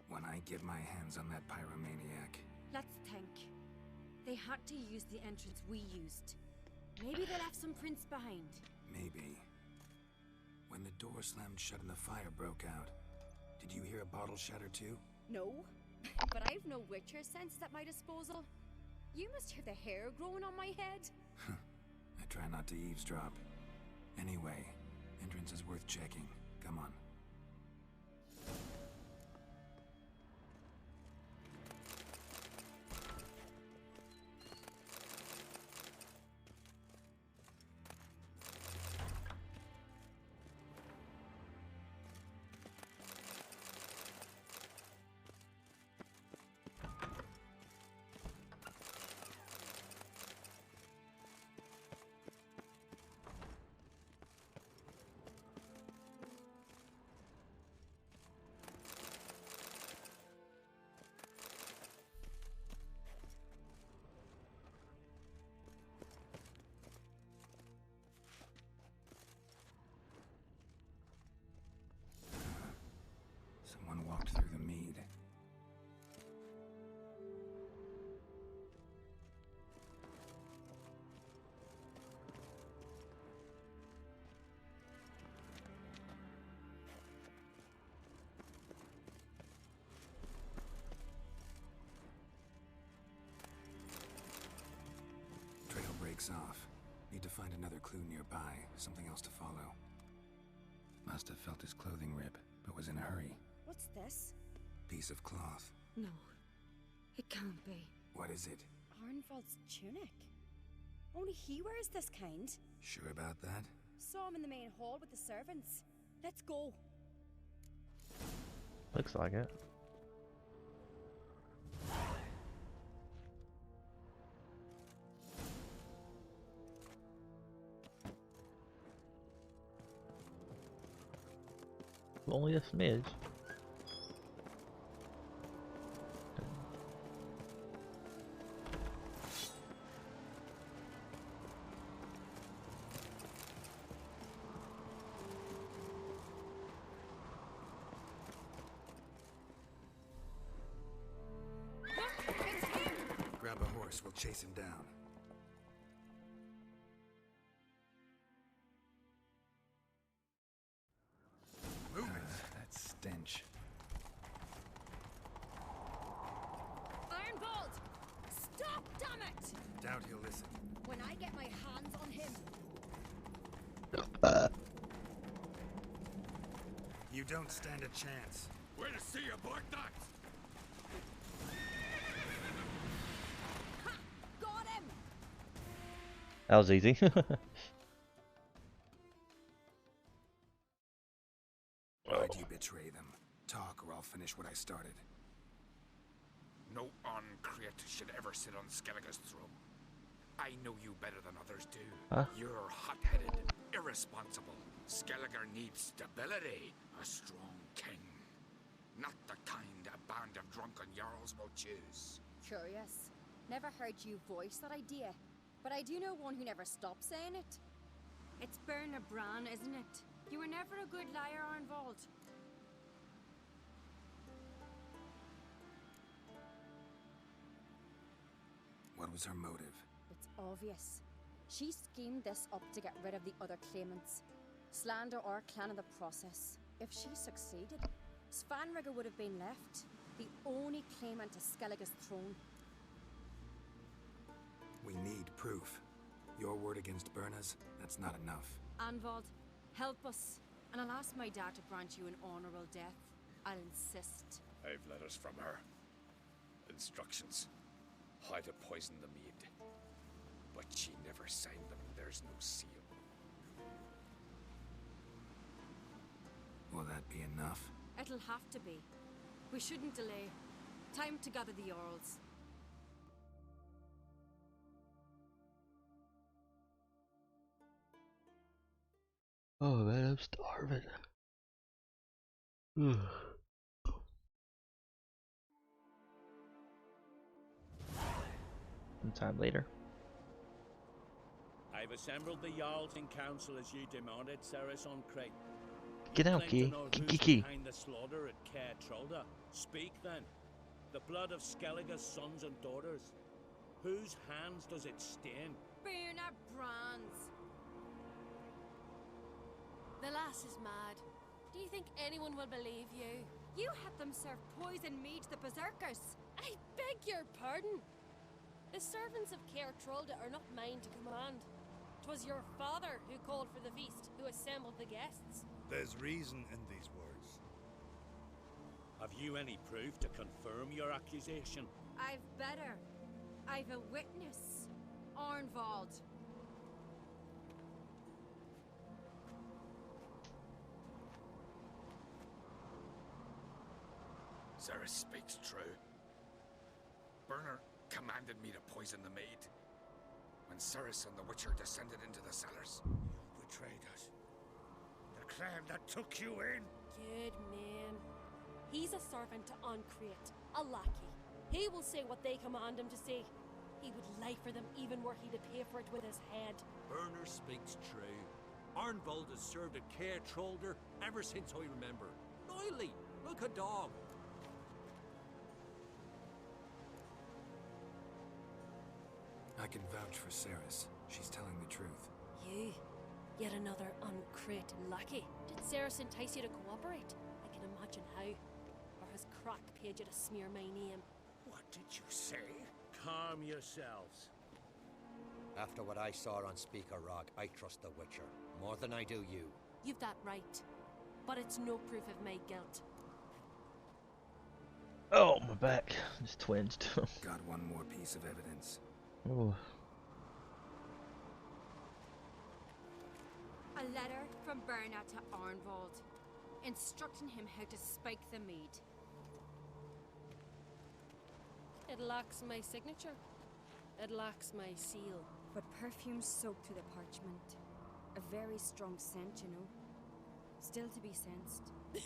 When I get my hands on that pyromaniac. Let's think. They had to use the entrance we used. Maybe they left some prints behind. Maybe. When the door slammed shut and the fire broke out, did you hear a bottle shatter too? No, but I've no Witcher sense at my disposal. You must hear the hair growing on my head. I try not to eavesdrop. Anyway, entrance is worth checking. Come on. Someone walked through the mead. Trail breaks off. Need to find another clue nearby. Something else to follow. Must have felt his clothing rip, but was in a hurry. What's this? Piece of cloth. No, it can't be. What is it? Arnvald's tunic. Only he wears this kind. Sure about that? Saw him in the main hall with the servants. Let's go. Looks like it. Only a smidge. Grab a horse, we'll chase him down. That stench. Arnvald! Stop, damn it! Doubt he'll listen. When I get my hands on him. You don't stand a chance. Where to see you, Borknut? Ha! Got him! That was easy. Why'd you betray them? Talk or I'll finish what I started. No Ancreit should ever sit on Skellige's throne. I know you better than others do. Huh? You're hot-headed, irresponsible. Skellige needs stability, a strong king. Not the kind a band of drunken jarls will choose. Curious. Never heard you voice that idea. But I do know one who never stops saying it. It's Berna Bran, isn't it? You were never a good liar, Arnvald. What was her motive? It's obvious. She schemed this up to get rid of the other claimants. Slander our clan in the process. If she succeeded, Svanrigger would have been left, the only claimant to Skellige's throne. We need proof. Your word against Berna's, that's not enough. Arnvald, help us, and I'll ask my dad to grant you an honorable death. I'll insist. I've letters from her. Instructions. How to poison the mead. But she never signed them. There's no seal. Well, that be enough? It'll have to be. We shouldn't delay. Time to gather the Jarls. Oh man, I'm starving. Sometime later. I've assembled the Jarls in council as you demanded, Cerys on Crete. Get out, Key. Key. Behind the slaughter at Caer Trolda. Speak then. The blood of Skellige's sons and daughters. Whose hands does it stain? Birna Brand's. The lass is mad. Do you think anyone will believe you? You had them serve poison mead to the berserkers. I beg your pardon. The servants of Caer Trolda are not mine to command. 'Twas your father who called for the feast, who assembled the guests. There's reason in these words. Have you any proof to confirm your accusation? I've better. I've a witness. Arnvald. Cerys speaks true. Bernard commanded me to poison the maid. When Cerys and the Witcher descended into the cellars. You betrayed us. The clan that took you in. Good man. He's a servant to Ancrate, a lackey. He will say what they command him to say. He would lie for them even were he to pay for it with his head. Bernard speaks true. Arnvald has served at Caer Trolder ever since I remember. Loyally, like a dog. I can vouch for Cerys. She's telling the truth. You? Yet another Ancrate lackey. Did Cerys entice you to cooperate? I can imagine how. Or has Crack paid you to smear my name? What did you say? Calm yourselves. After what I saw on Speaker Rock, I trust the Witcher. More than I do you. You've that right. But it's no proof of my guilt. Oh, my back just twinged. Got one more piece of evidence. Oh. A letter from Birna to Arnvald, instructing him how to spike the mead. It lacks my signature. It lacks my seal. But perfume soaked through the parchment. A very strong scent, you know. Still to be sensed. Is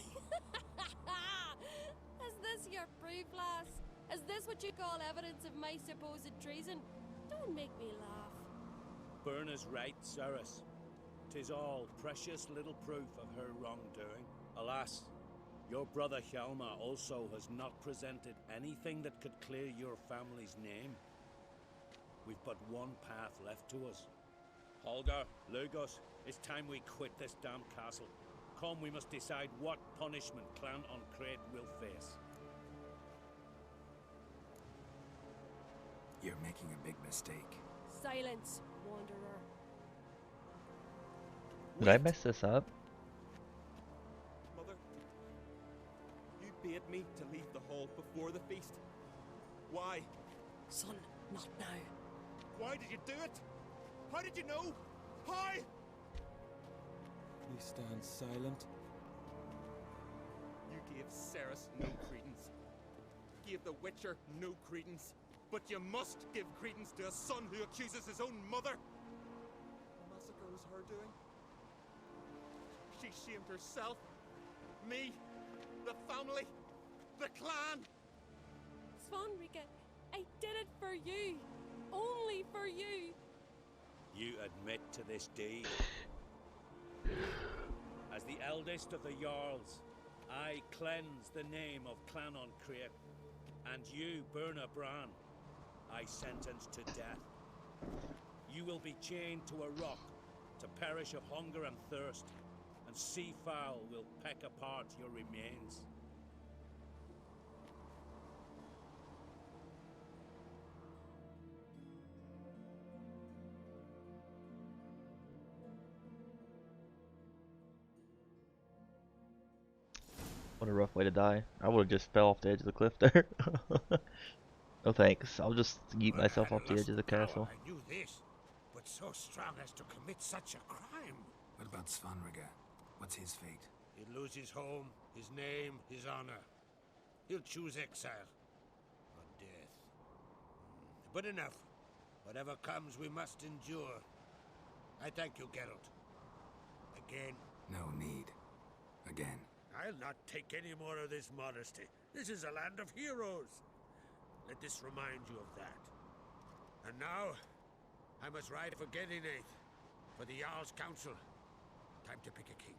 this your proof, lass? Is this what you call evidence of my supposed treason? Don't make me laugh. Birna's right, Cerys. 'Tis all precious little proof of her wrongdoing. Alas, your brother Hjalmar also has not presented anything that could clear your family's name. We've but one path left to us. Holger, Lugos, it's time we quit this damn castle. Come, we must decide what punishment Clan Ancrate will face. You're making a big mistake. Silence, wanderer. Did I mess this up? Mother, you bade me to leave the hall before the feast. Why? Son, not now. Why did you do it? How did you know? How? We stand silent. You gave Cerys no credence. Gave the Witcher no credence. But you must give credence to a son who accuses his own mother. The massacre was her doing. She shamed herself, me, the family, the clan. Svanrika, I did it for you. Only for you. You admit to this deed. As the eldest of the Jarls, I cleanse the name of Clan Ancrate, and you, Birna Bran, I sentence to death. You will be chained to a rock to perish of hunger and thirst, and sea fowl will peck apart your remains. What a rough way to die. I would have just fell off the edge of the cliff there. No thanks. I'll just yeet myself off the edge of the castle. I knew this, but so strong as to commit such a crime. What about Svanrika? What's his fate? He'd lose his home, his name, his honor. He'll choose exile. Or death. But enough. Whatever comes, we must endure. I thank you, Geralt. Again. No need. Again. I'll not take any more of this modesty. This is a land of heroes. Let this remind you of that. And now, I must ride for Gedinath, for the Jarl's Council. Time to pick a king.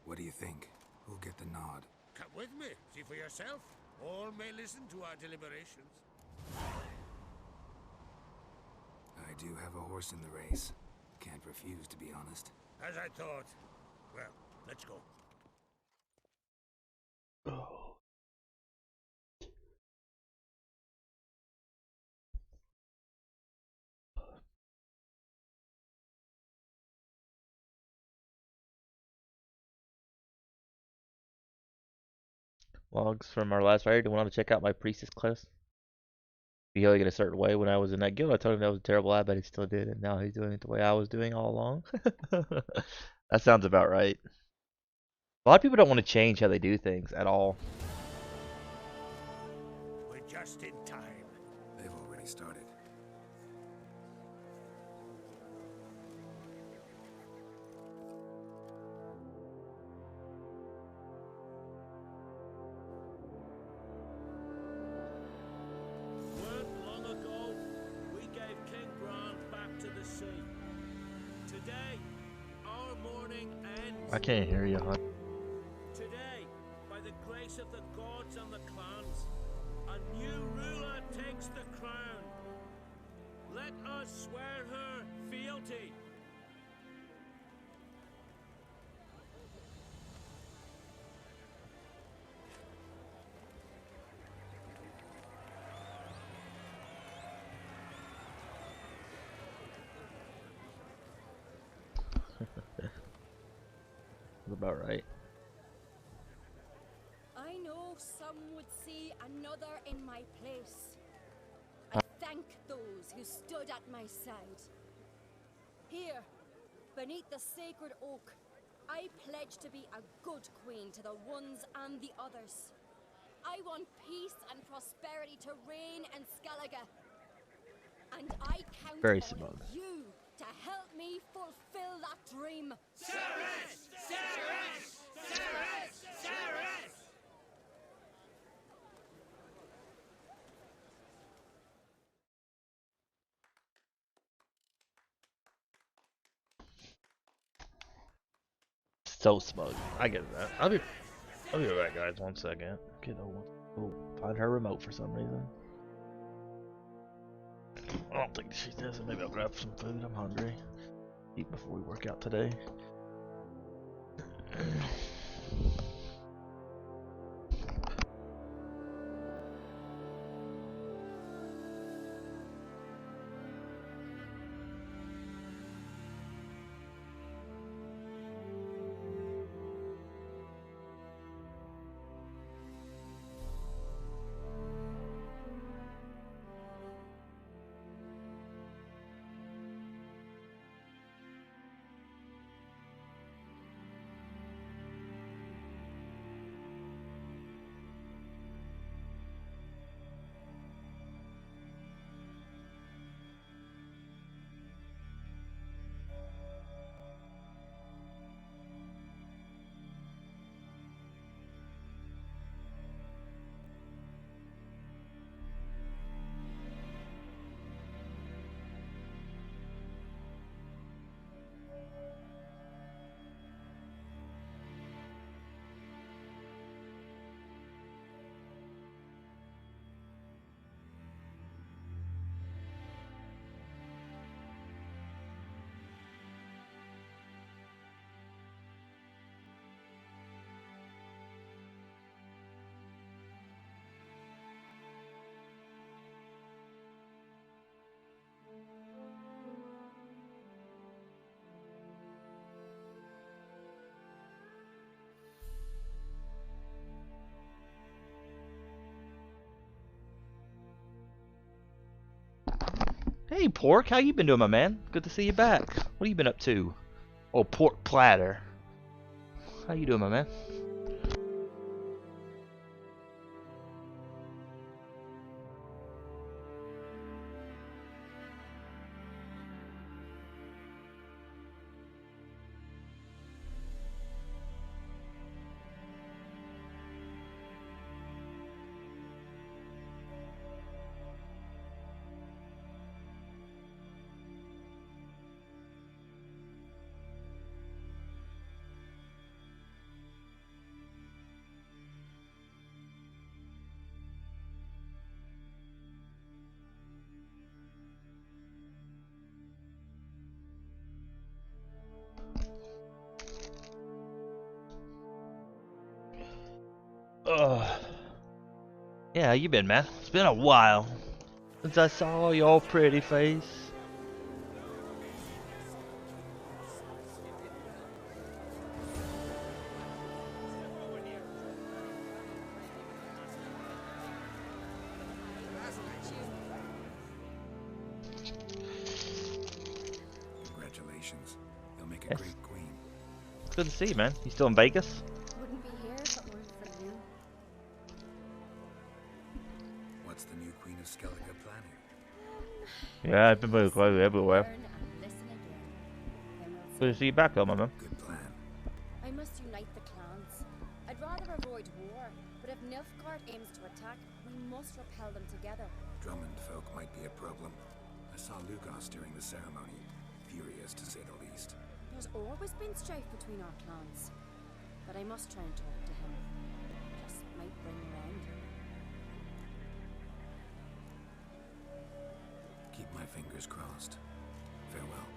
What do you think? Who'll get the nod? Come with me, see for yourself. All may listen to our deliberations. I do have a horse in the race. Can't refuse, to be honest. As I thought. Well, let's go. Logs from our last raid. Do you want to check out my priestess class? Behaving in a certain way when I was in that guild. I told him that was a terrible ad, but he still did, and now he's doing it the way I was doing all along. That sounds about right. A lot of people don't want to change how they do things at all. We're just in time. They've already started. I can't hear you, hon. Today, by the grace of the gods and the clans, a new ruler takes the crown. Let us swear her fealty. About right. I know some would see another in my place. I thank those who stood at my side. Here, beneath the sacred oak, I pledge to be a good queen to the ones and the others. I want peace and prosperity to reign in Skellige. And I count Very on smug. you to help me fulfill that dream. Cerys! Cerys! Cerys! Cerys! So smug. I get that. I'll be right back, guys. 1 second. Kiddo wants to find her remote for some reason. I don't think she does it. Maybe I'll grab some food. I'm hungry. Eat before we work out today. Hey, Pork, how you been doing, my man? Good to see you back. What have you been up to? Oh, pork platter. How you doing, my man? Yeah, how you been, man? It's been a while since I saw your pretty face. Congratulations. You'll make a Yes. great queen. It's good to see you, man. You still in Vegas? Wouldn't be here if it weren't for you. What's the new Queen of Skellige planning? Yeah, I've been moving clothes everywhere. Learn and listen again. Then we'll Good to see you back, though, my man. Good plan. I must unite the clans. I'd rather avoid war, but if Nilfgaard aims to attack, we must repel them together. Drummond folk might be a problem. I saw Lugos during the ceremony. Furious, to say the least. There's always been strife between our clans, but I must try and talk to him. Just might bring around. Keep my fingers crossed. Farewell.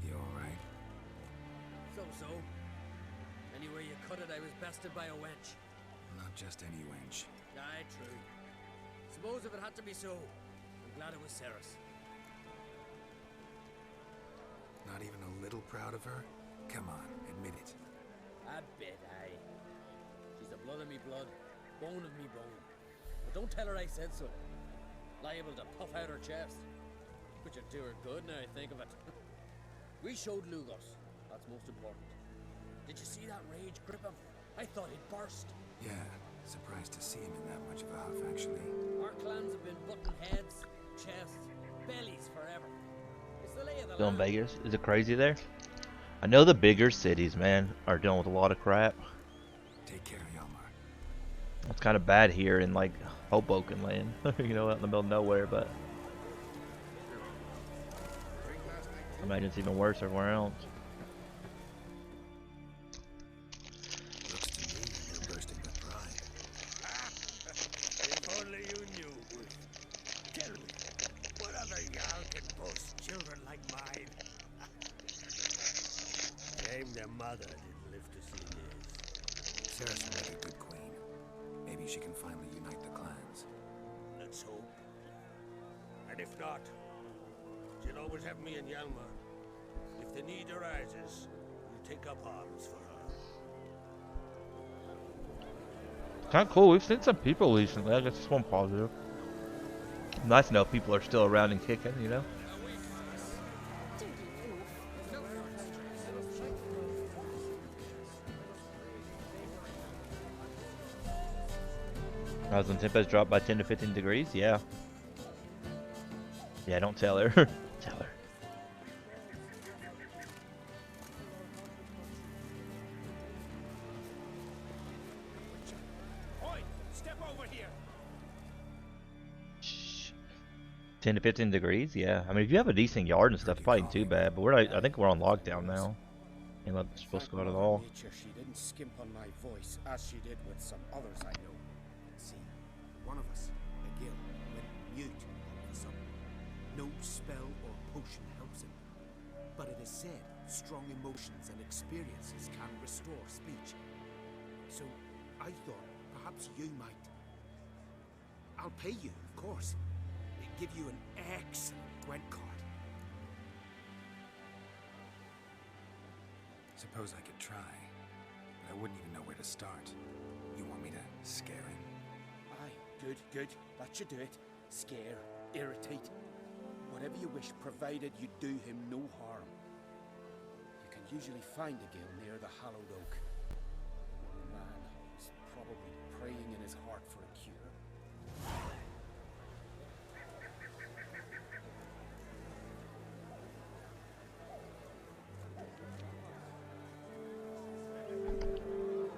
You alright? So. Anyway you cut it, I was bested by a wench. Not just any wench. Aye, true. Suppose if it had to be so, I'm glad it was Ceres. Not even a little proud of her? Come on, admit it. A bit, aye. She's the blood of me blood, bone of me bone. But don't tell her I said so. Liable to puff out her chest. Which would do her good now I think of it. We showed Lugos. That's most important. Did you see that rage grip him? I thought he'd burst. Yeah, surprised to see him in that much of a huff, actually. Our clans have been butting heads, chests, bellies forever. It's the lay of the Still in land. Vegas? Is it crazy there? I know the bigger cities, man, are dealing with a lot of crap. Take care, Yalmar. It's kind of bad here in, like, Hoboken land. You know, out in the middle of nowhere, but I imagine it's even worse everywhere else. Looks to me you're bursting with pride. If only you knew. Tell me, what other Jarl can boast children like mine? Shame their mother didn't live to see this. Ceres will make a good queen. Maybe she can finally unite the clans. Let's hope. And if not, she'll always have me and Hjalmar. If the need arises, we'll take up arms for her. Kind of cool. We've seen some people recently. I guess it's one positive. Nice to know people are still around and kicking, you know? Roslyn Tempest dropped by 10 to 15 degrees? Yeah. Yeah, don't tell her. Tell her. Oi, step over here. 10 to 15 degrees? Yeah. I mean, if you have a decent yard and stuff, it's probably not too bad. But I think we're on lockdown now. Ain't not supposed to go out at all. Nature, she didn't skimp on my voice as she did with some others I know. See, one of us, a Gil, went mute all of a sudden. No spell or potion helps him. But it is said strong emotions and experiences can restore speech. So I thought perhaps you might. I'll pay you, of course. Give you an excellent Gwent card. Suppose I could try, but I wouldn't even know where to start. You want me to scare him? Aye, good. That should do it. Scare, irritate, Whatever you wish, provided you do him no harm. You can usually find a gill near the hallowed oak. The man is probably praying in his heart for a cure.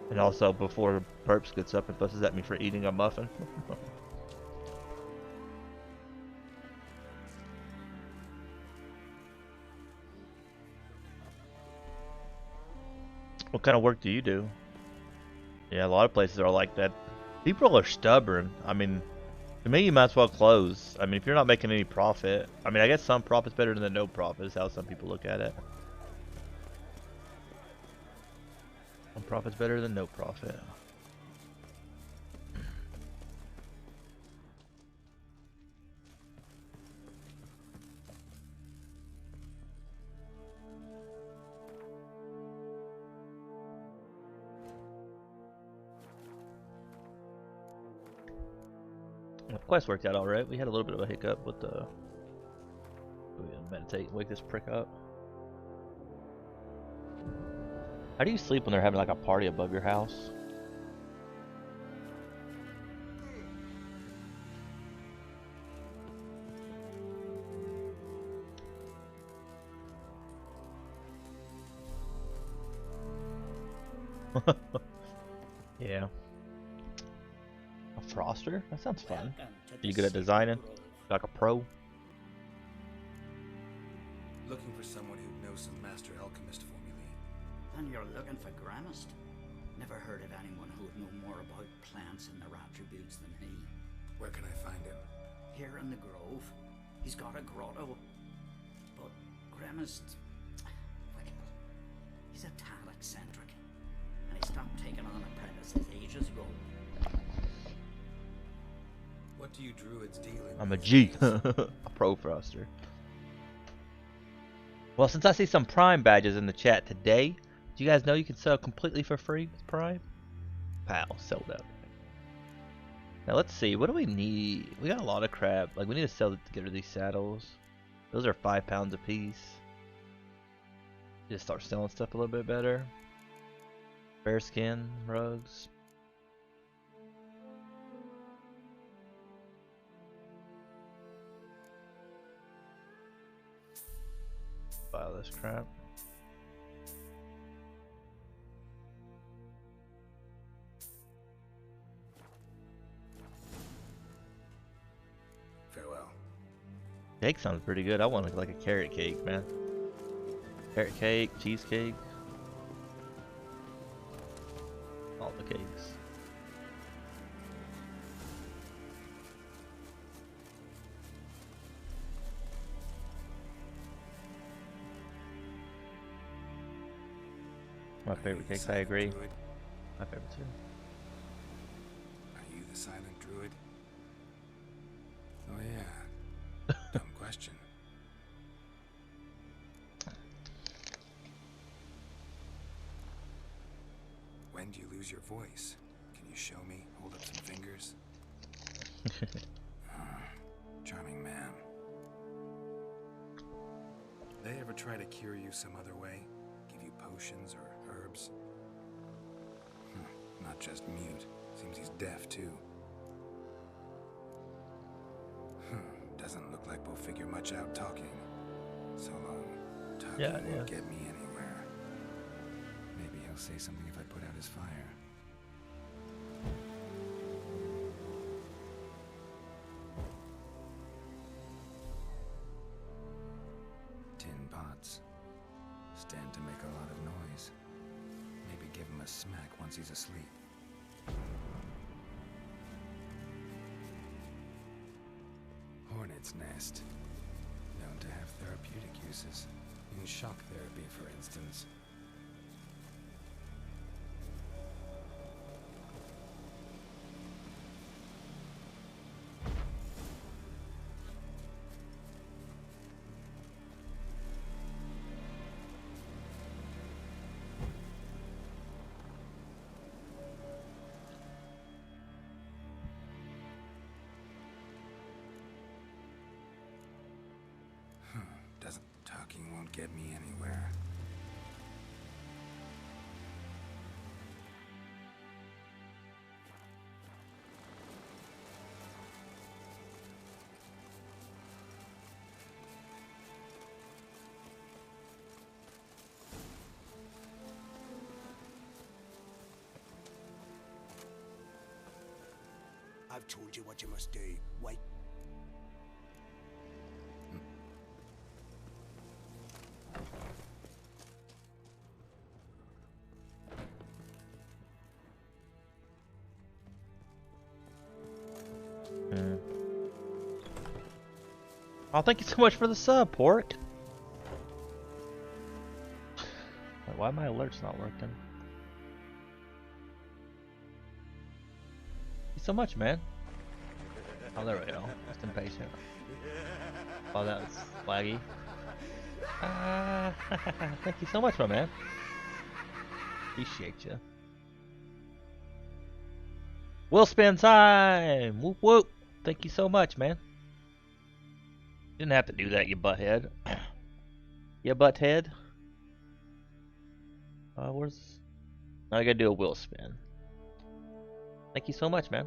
And also, before Burps gets up and fusses at me for eating a muffin. What kind of work do you do? Yeah, a lot of places are like that. People are stubborn. I mean, to me, you might as well close. I mean, if you're not making any profit. I mean, I guess some profit's better than no profit is how some people look at it. Some profit's better than no profit. The quest worked out alright. We had a little bit of a hiccup with the... We gotta meditate, wake this prick up. How do you sleep when they're having like a party above your house? Yeah. A froster? That sounds fun. Are you good at designing? Like a pro? Looking for someone who knows some master alchemist formulae. And you're looking for Gramist? Never heard of anyone who would know more about plants and their attributes than he. Where can I find him? Here in the Grove. He's got a grotto. But Gramist... well, he's a tad eccentric. And he stopped taking on apprentices ages ago. What do you druids deal in? I'm a G. A pro froster. Well, since I see some Prime badges in the chat today, do you guys know you can sell completely for free with Prime? Pow, sold out. Now let's see, what do we need? We got a lot of crap. Like, we need to sell it to get rid of these saddles. Those are 5 pounds a piece. Just start selling stuff a little bit better. Bearskin rugs. Buy all this crap. Farewell. Cake sounds pretty good. I want like a carrot cake, man. Carrot cake, cheesecake. All the cakes. My favorite cakes, I agree. My favorite too. Are you the silent druid? Oh yeah. Dumb question. When do you lose your voice? Can you show me? Hold up some fingers. Charming man. They ever try to cure you some other way? Give you potions or herbs? Not just mute. Seems he's deaf too. Doesn't look like we'll figure much out talking. So long. Talking won't get me anywhere. Maybe he'll say something if I put out his fire. Tin pots. Stand to make a lot of noise. Maybe give him a smack once he's asleep. Hornet's nest. Known to have therapeutic uses. In shock therapy, for instance. Talking won't get me anywhere. I've told you what you must do. Wait. Oh, thank you so much for the sub, Pork. Wait, why my alerts not working? Thank you so much, man. Oh, there we go. Just impatient. Oh, that was laggy. Thank you so much, my man. Appreciate you. Will spin time! Whoop whoop! Thank you so much, man. Didn't have to do that, you butthead. You butthead. Where's... Now I gotta do a will spin. Thank you so much, man.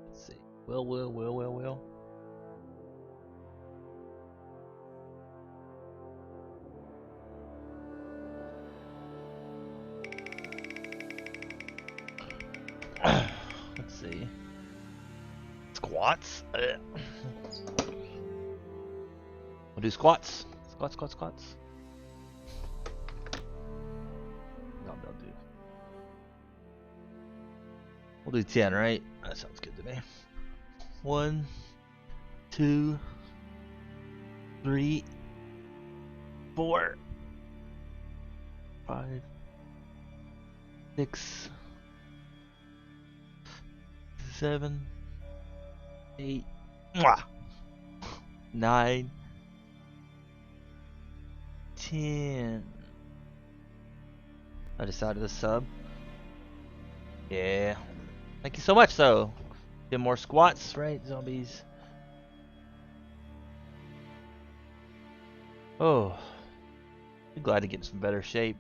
Let's see. Will. Let's see. Squats. We'll do squats. Squats. No, they'll do. We'll do 10, right? That sounds good to me. 1, 2, 3, 4, 5, 6, 7, 8, 9, 10. I decided to sub. Yeah. Thank you so much, though. 10 more squats, right, zombies? Oh. I'm glad to get in some better shape.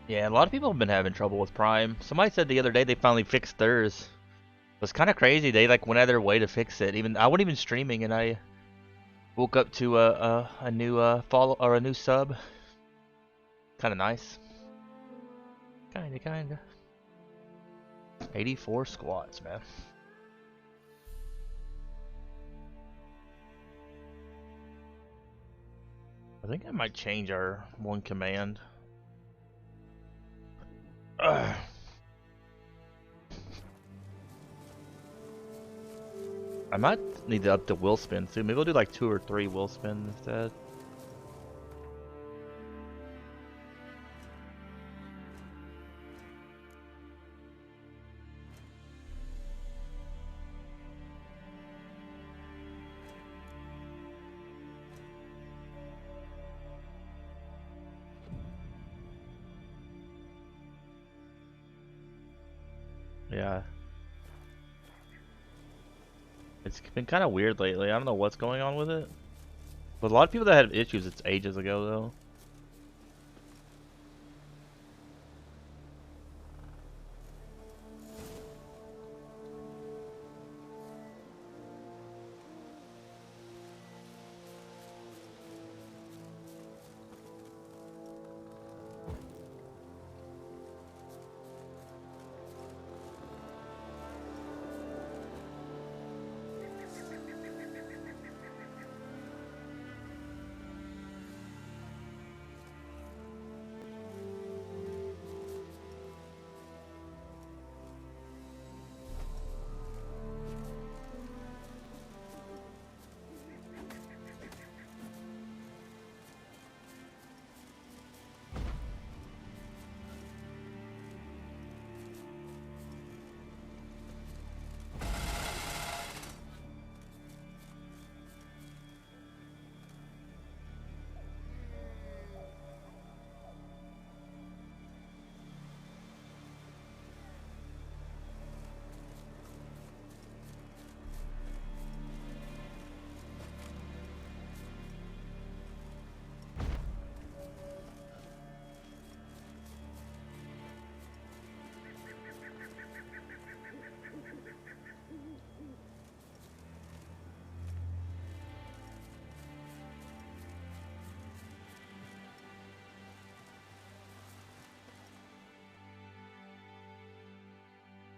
Yeah, a lot of people have been having trouble with Prime. Somebody said the other day they finally fixed theirs. It was kind of crazy. They like went out of their way to fix it. Even I wasn't even streaming, and I woke up to a new follow or a new sub. Kind of nice. Kinda. 84 squats, man. I think I might change our one command. I might need to up the will spin too. Maybe I'll do like 2 or 3 will spin instead. Yeah. It's been kind of weird lately. I don't know what's going on with it. But a lot of people that had issues, it's ages ago though.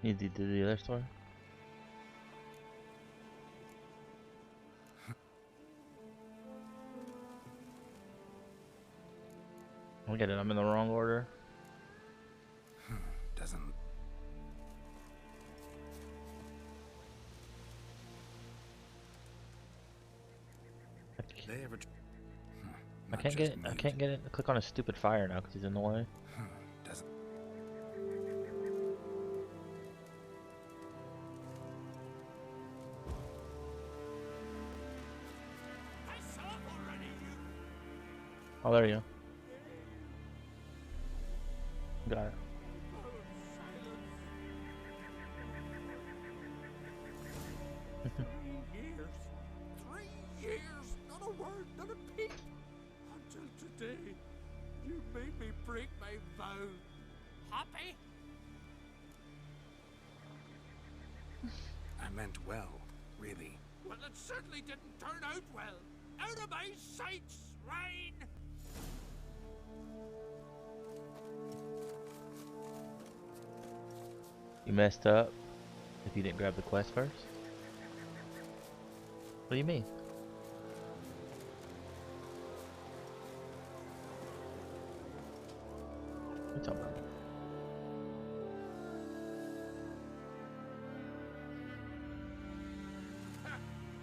You need to do the other story. I'll get it. I'm in the wrong order. Doesn't. They ever? I can't get it. I can't get it to click on a stupid fire now because he's in the way. Doesn't. Oh, there you go. Got it. 3 years, not a word, not a peep. Until today, you made me break my vow. Happy? I meant well, really. Well, it certainly didn't turn out well. Out of my sight, swine! You messed up if you didn't grab the quest first? What do you mean? What are you talking about?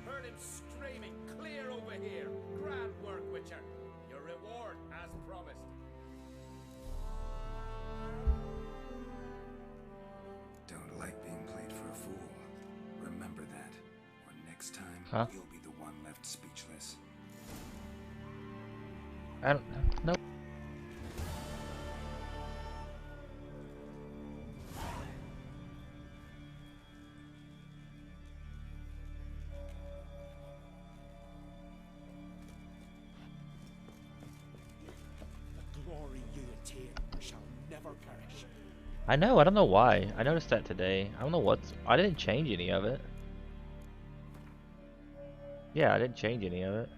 Heard him screaming, clear over here. Grand work, Witcher. Your reward as promised. Don't like being played for a fool. Remember that. Or next time, Huh? you'll be the one left speechless. I don't. Nope. The glory you attain shall never perish. I know. I don't know why. I noticed that today. I don't know what's. I didn't change any of it. Yeah, I didn't change any of it.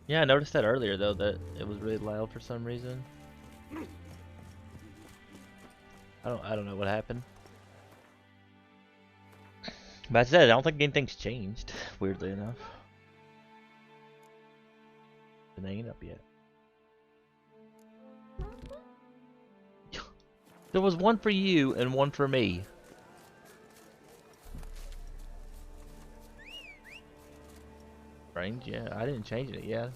Yeah, I noticed that earlier though, that it was really loud for some reason. I don't know what happened. But I said I don't think anything's changed, weirdly enough. And they ain't up yet. There was one for you and one for me. Range, yeah, I didn't change it yet.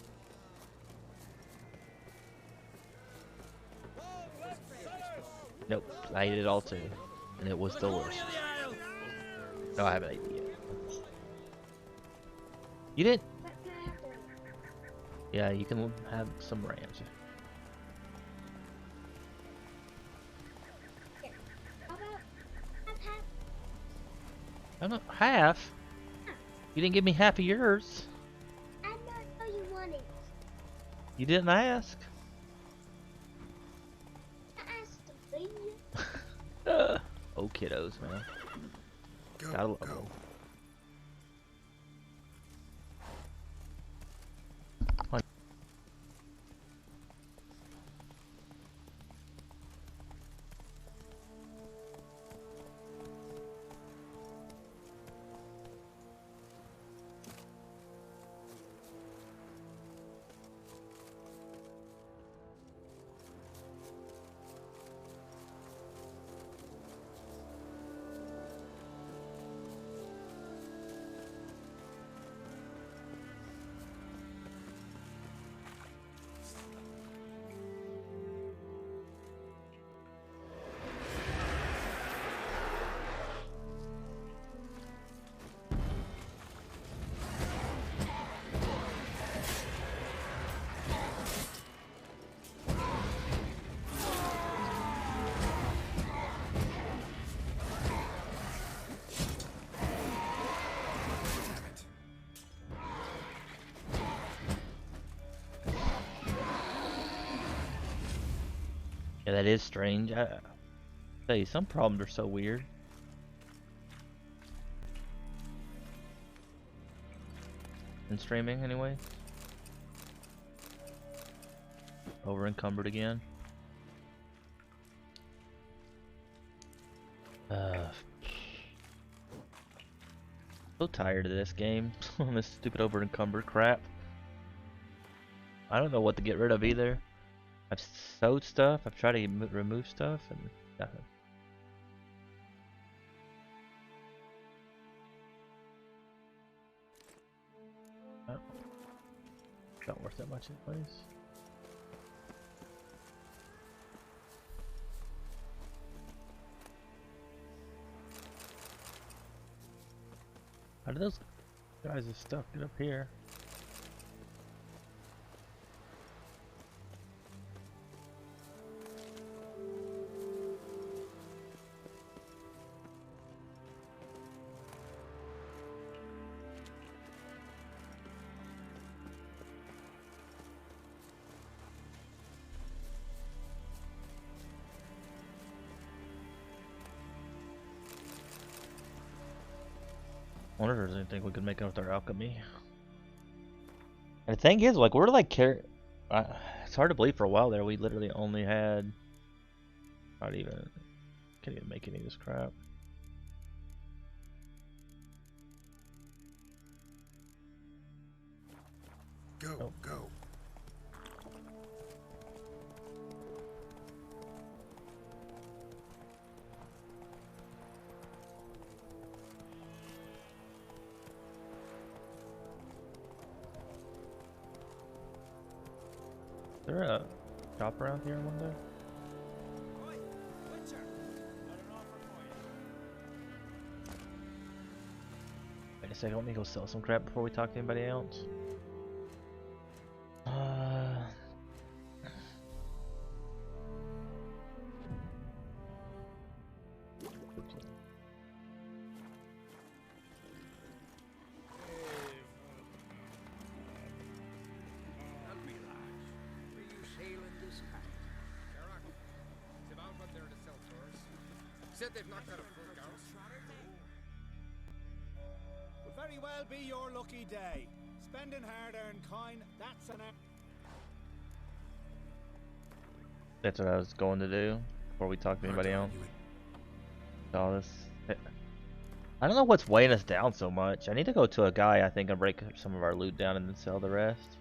Nope, I ate it all too, and it was delicious. No, I haven't eaten it yet. You didn't? Yeah, you can have some rams. I don't know, half? You didn't give me half of yours. I don't know you wanted. You didn't ask. I asked to be you. Oh, kiddos, man. Go, Gotta love go. them. Yeah, that is strange. I tell you, some problems are so weird. In streaming, anyway. over encumbered again. So tired of this game. This stupid over encumbered crap. I don't know what to get rid of either. I've sewed stuff, I've tried to remove stuff, and nothing. Oh. Not worth that much anyways. How do those guys are stuck get up here? I wonder if there's anything we could make out with our alchemy. And the thing is, like, we're like it's hard to believe. For a while there, we literally only had can't even make any of this crap. Go, go. Is there a shop around here, I wonder? Wait a second, let me go sell some crap before we talk to anybody else. Said they've not got a full house. Will very well be your lucky day. Spending hard-earned coin, that's an... That's what I was going to do before we talk to anybody else. All this. I don't know what's weighing us down so much. I need to go to a guy, I think, and break some of our loot down and then sell the rest.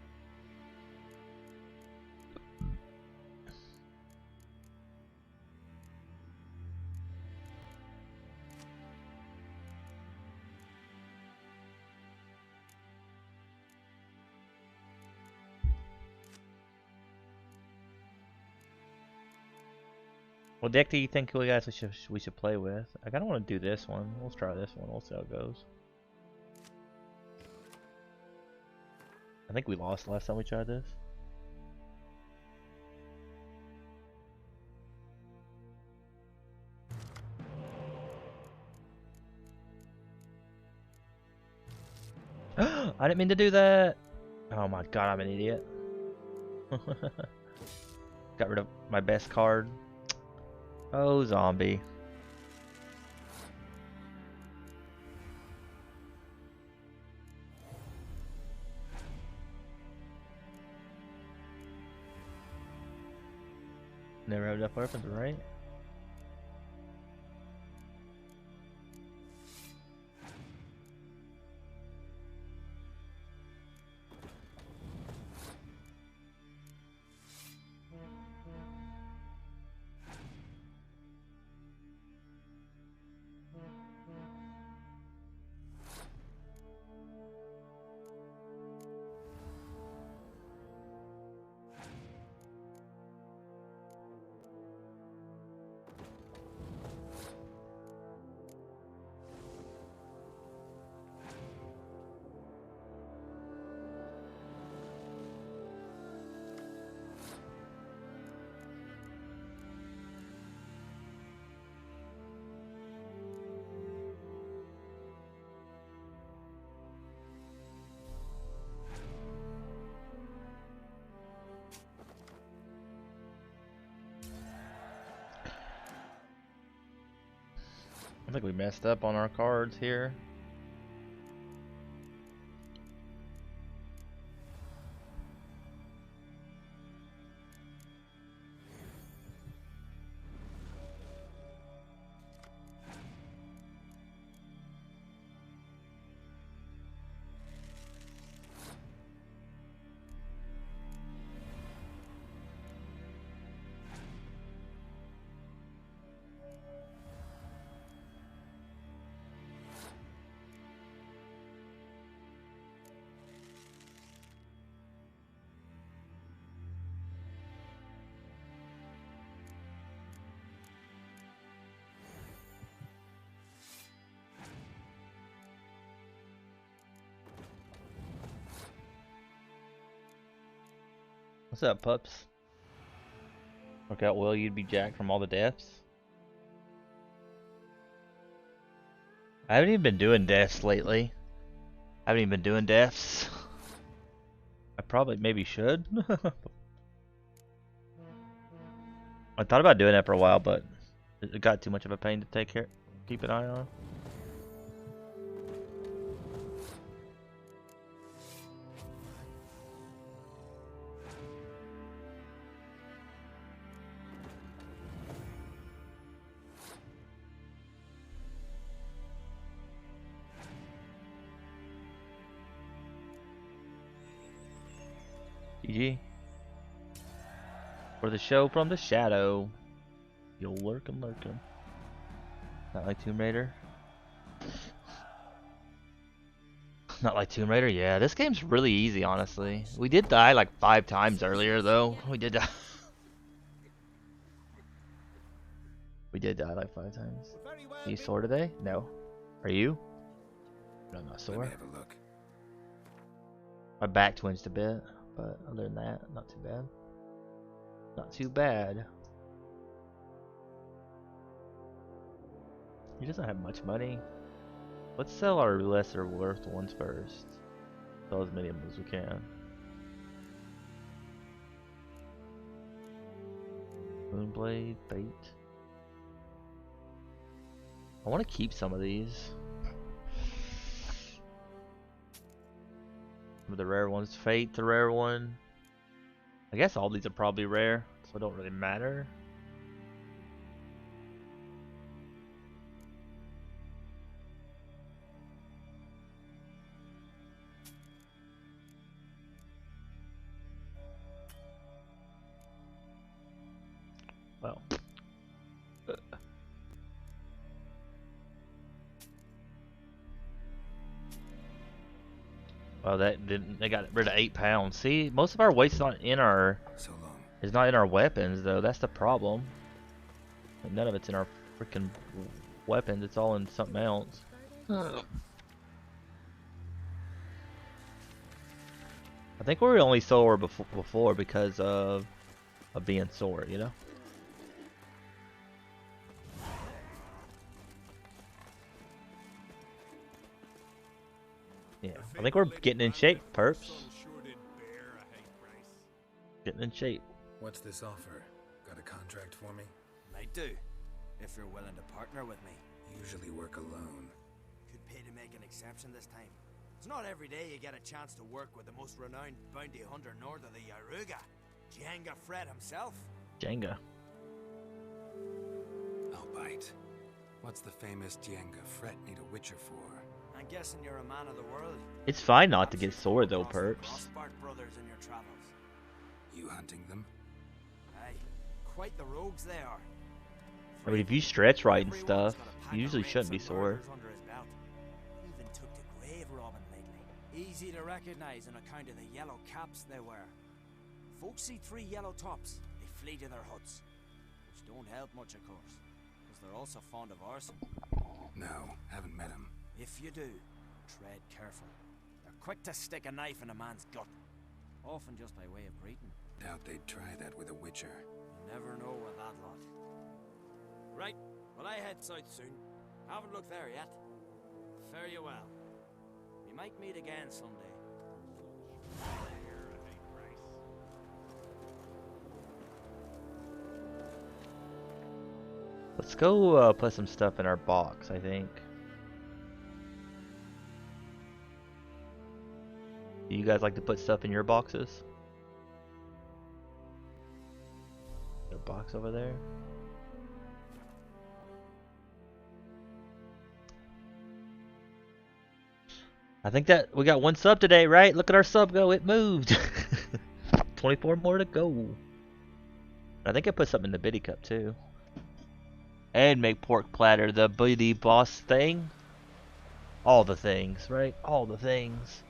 What deck do you think we should play with? I kinda wanna do this one. Let's try this one, we'll see how it goes. I think we lost last time we tried this. I didn't mean to do that! Oh my god, I'm an idiot. Got rid of my best card. Oh, zombie. Never have enough weapons, right? I think we messed up on our cards here. What's up, pups? Work out well, you'd be jacked from all the deaths. I haven't even been doing deaths lately. I haven't even been doing deaths. I probably maybe should. I thought about doing that for a while, but it got too much of a pain to keep an eye on. GG. For the show from the shadow. You'll lurkin'. Not like Tomb Raider. Not like Tomb Raider? Yeah, this game's really easy, honestly. We did die like 5 times earlier, though. We did die. We did die like 5 times. Are you sore today? No. Are you? No, I'm not sore. Let me have a look. My back twinged a bit. But other than that, not too bad. Not too bad. He doesn't have much money. Let's sell our lesser worth ones first. Sell as many of them as we can. Moonblade, bait. I want to keep some of these. Some of the rare ones. Fate, the rare one. I guess all these are probably rare, so it don't really matter. Well. Well, that didn't. They got rid of 8 pounds. See, most of our weight's not in our. So long. It's not in our weapons, though. That's the problem. And none of it's in our freaking weapons. It's all in something else. I think we were only sore before because of being sore, you know. Yeah, I think we're getting in shape, perps. Getting in shape. What's this offer? Got a contract for me? Might do, if you're willing to partner with me. Usually work alone. Could pay to make an exception this time. It's not every day you get a chance to work with the most renowned bounty hunter north of the Yaruga, Jenga Fred himself. Jenga. I'll bite. What's the famous Jenga Fred need a witcher for? I'm guessing you're a man of the world. It's fine not to get sore though, perps. Crossbart brothers in your travels. You hunting them? Aye, quite the rogues they are. I mean, if you stretch right and stuff, you usually shouldn't be sore. Under his belt. Even took to grave robbing lately. Easy to recognize on account of the yellow caps they wear. Folks see 3 yellow tops, they flee to their huts. Which don't help much, of course, because they're also fond of arson. No, haven't met him. If you do, tread careful. They're quick to stick a knife in a man's gut. Often just by way of greeting. Doubt they'd try that with a witcher. You never know with that lot. Right, well I head south soon. Haven't looked there yet. Fare you well. We might meet again someday. Let's go put some stuff in our box, I think. Do you guys like to put stuff in your boxes? Got a box over there. I think that we got 1 sub today, right? Look at our sub go, it moved. 24 more to go. I think I put something in the biddy cup too. And make pork platter the biddy boss thing. All the things, right? All the things.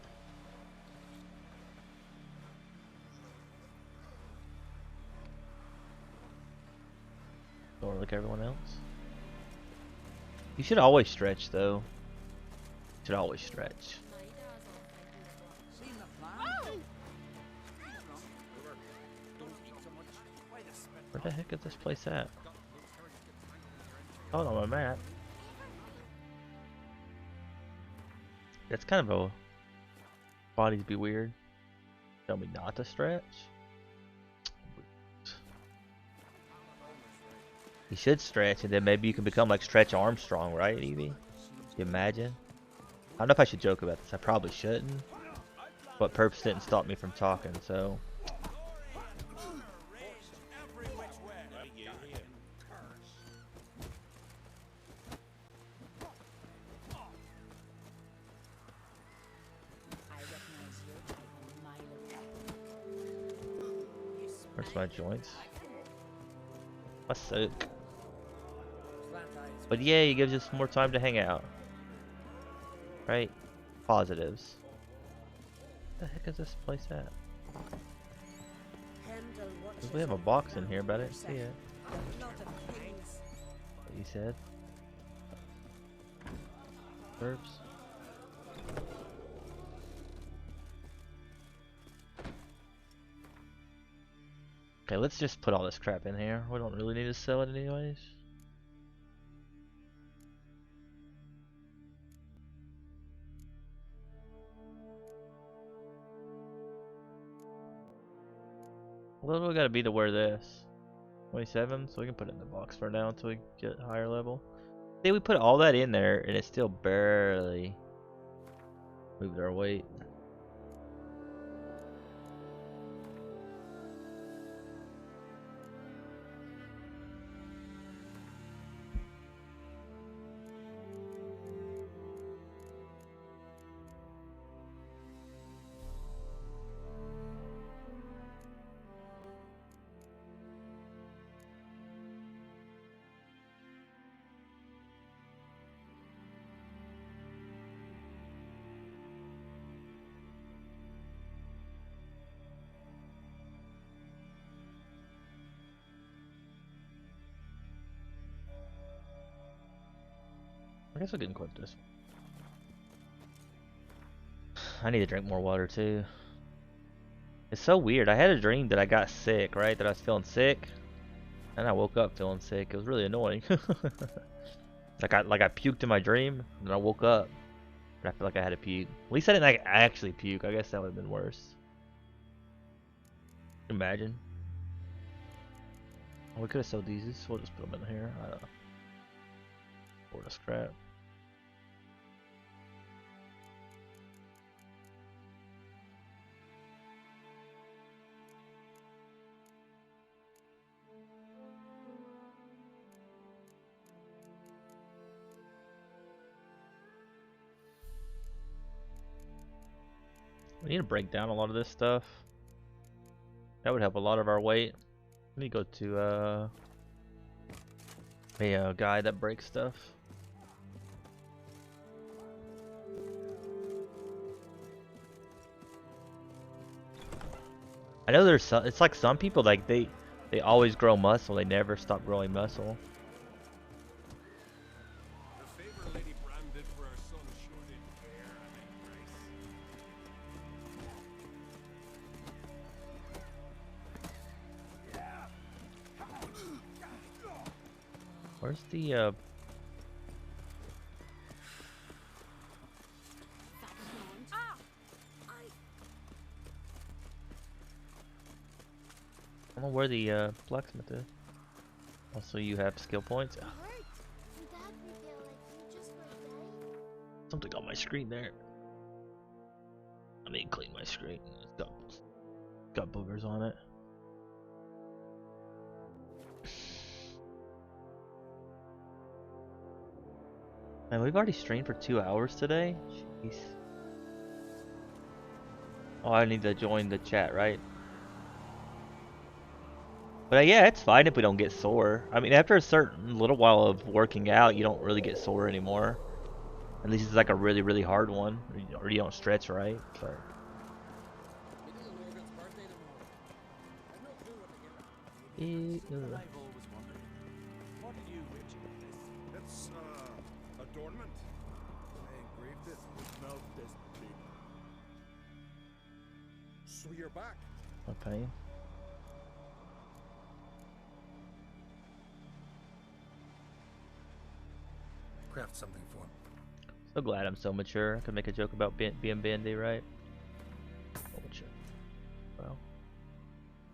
Or like everyone else. You should always stretch though. You should always stretch. The heck is this place at? Oh, on my map. That's kind of a bodies be weird. Tell me not to stretch. You should stretch, and then maybe you can become like Stretch Armstrong, right, Evie? You imagine? I don't know if I should joke about this. I probably shouldn't. But purpose didn't stop me from talking, so. Where's my joints? My soak. But yeah, it gives us more time to hang out. Right? Positives. What the heck is this place at? We have a box in here, but I didn't see it. What you said? Herbs. Okay, let's just put all this crap in here. We don't really need to sell it anyways. What do we gotta be to wear this? 27, so we can put it in the box for now until we get higher level. See, we put all that in there and it still barely moved our weight. I guess I can equip this. I need to drink more water too. It's so weird. I had a dream that I got sick, right? That I was feeling sick, and I woke up feeling sick. It was really annoying. like I puked in my dream, and then I woke up, and I feel like I had to puke. At least I didn't like actually puke. I guess that would have been worse. Imagine. Oh, we could have sold these. We'll just put them in here. I don't know. Or the scrap. We need to break down a lot of this stuff. That would help a lot of our weight. Let me go to a guy that breaks stuff. I know there's some, it's like some people like they always grow muscle, they never stop growing muscle. Where's the I don't know where the blacksmith is. Also, you have skill points. Something on my screen there. I need to clean my screen. It's got boogers on it. Man, we've already streamed for 2 hours today? Jeez. Oh, I need to join the chat, right? But yeah, it's fine if we don't get sore. I mean, after a certain little while of working out, you don't really get sore anymore. At least it's like a really, really hard one. Or you don't stretch, right? So. Adornment. They engraved it with mouth this big. So you're back. Okay. Craft something for him. So glad I'm so mature. I could make a joke about being bendy, right? So mature. Well,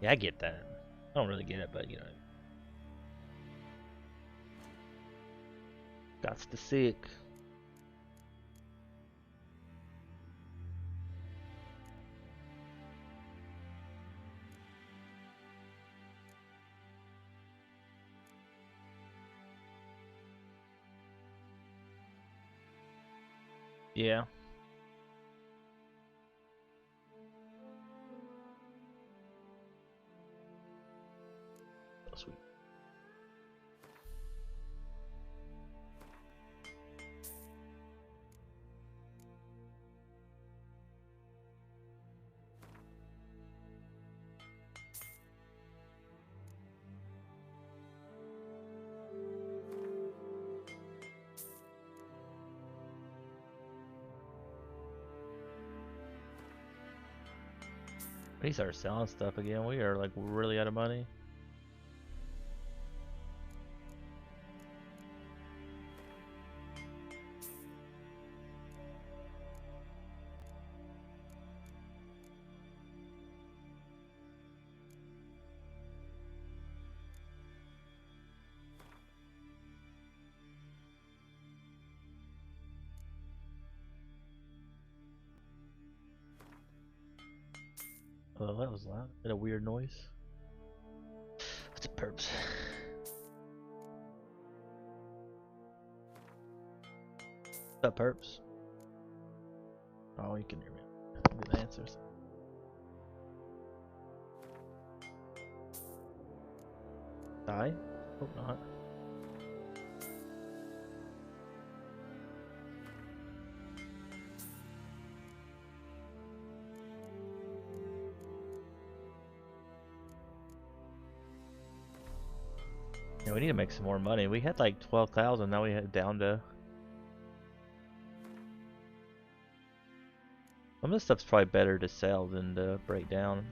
yeah, I get that. I don't really get it, but you know. That's the sick. Yeah. Oh, sweet. We start selling stuff again. We are like really out of money. Oh, that was loud. Made a weird noise. What's it, perps? What's up, perps? Oh, you can hear me. Good answers. Die? Hope not. Yeah, we need to make some more money. We had like 12,000, now we had down to... Some of this stuff's probably better to sell than to break down.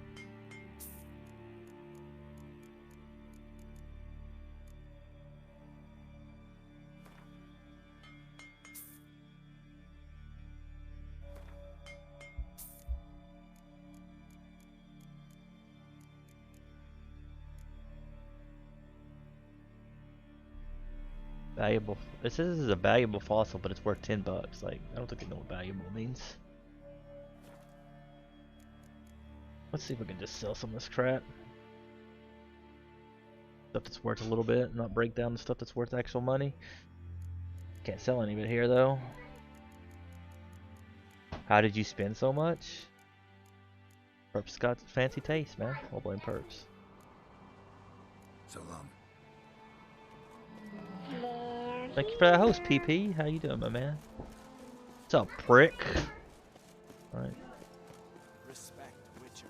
Valuable. This is a valuable fossil, but it's worth 10 bucks. Like, I don't think they know what valuable means. Let's see if we can just sell some of this crap. Stuff that's worth a little bit, not break down the stuff that's worth actual money. Can't sell any of it here though. How did you spend so much? Perps got fancy taste, man. I'll blame Perps. So long. Thank you for that host, PP. How you doing, my man? What's up, prick? Alright. Respect, Witcher.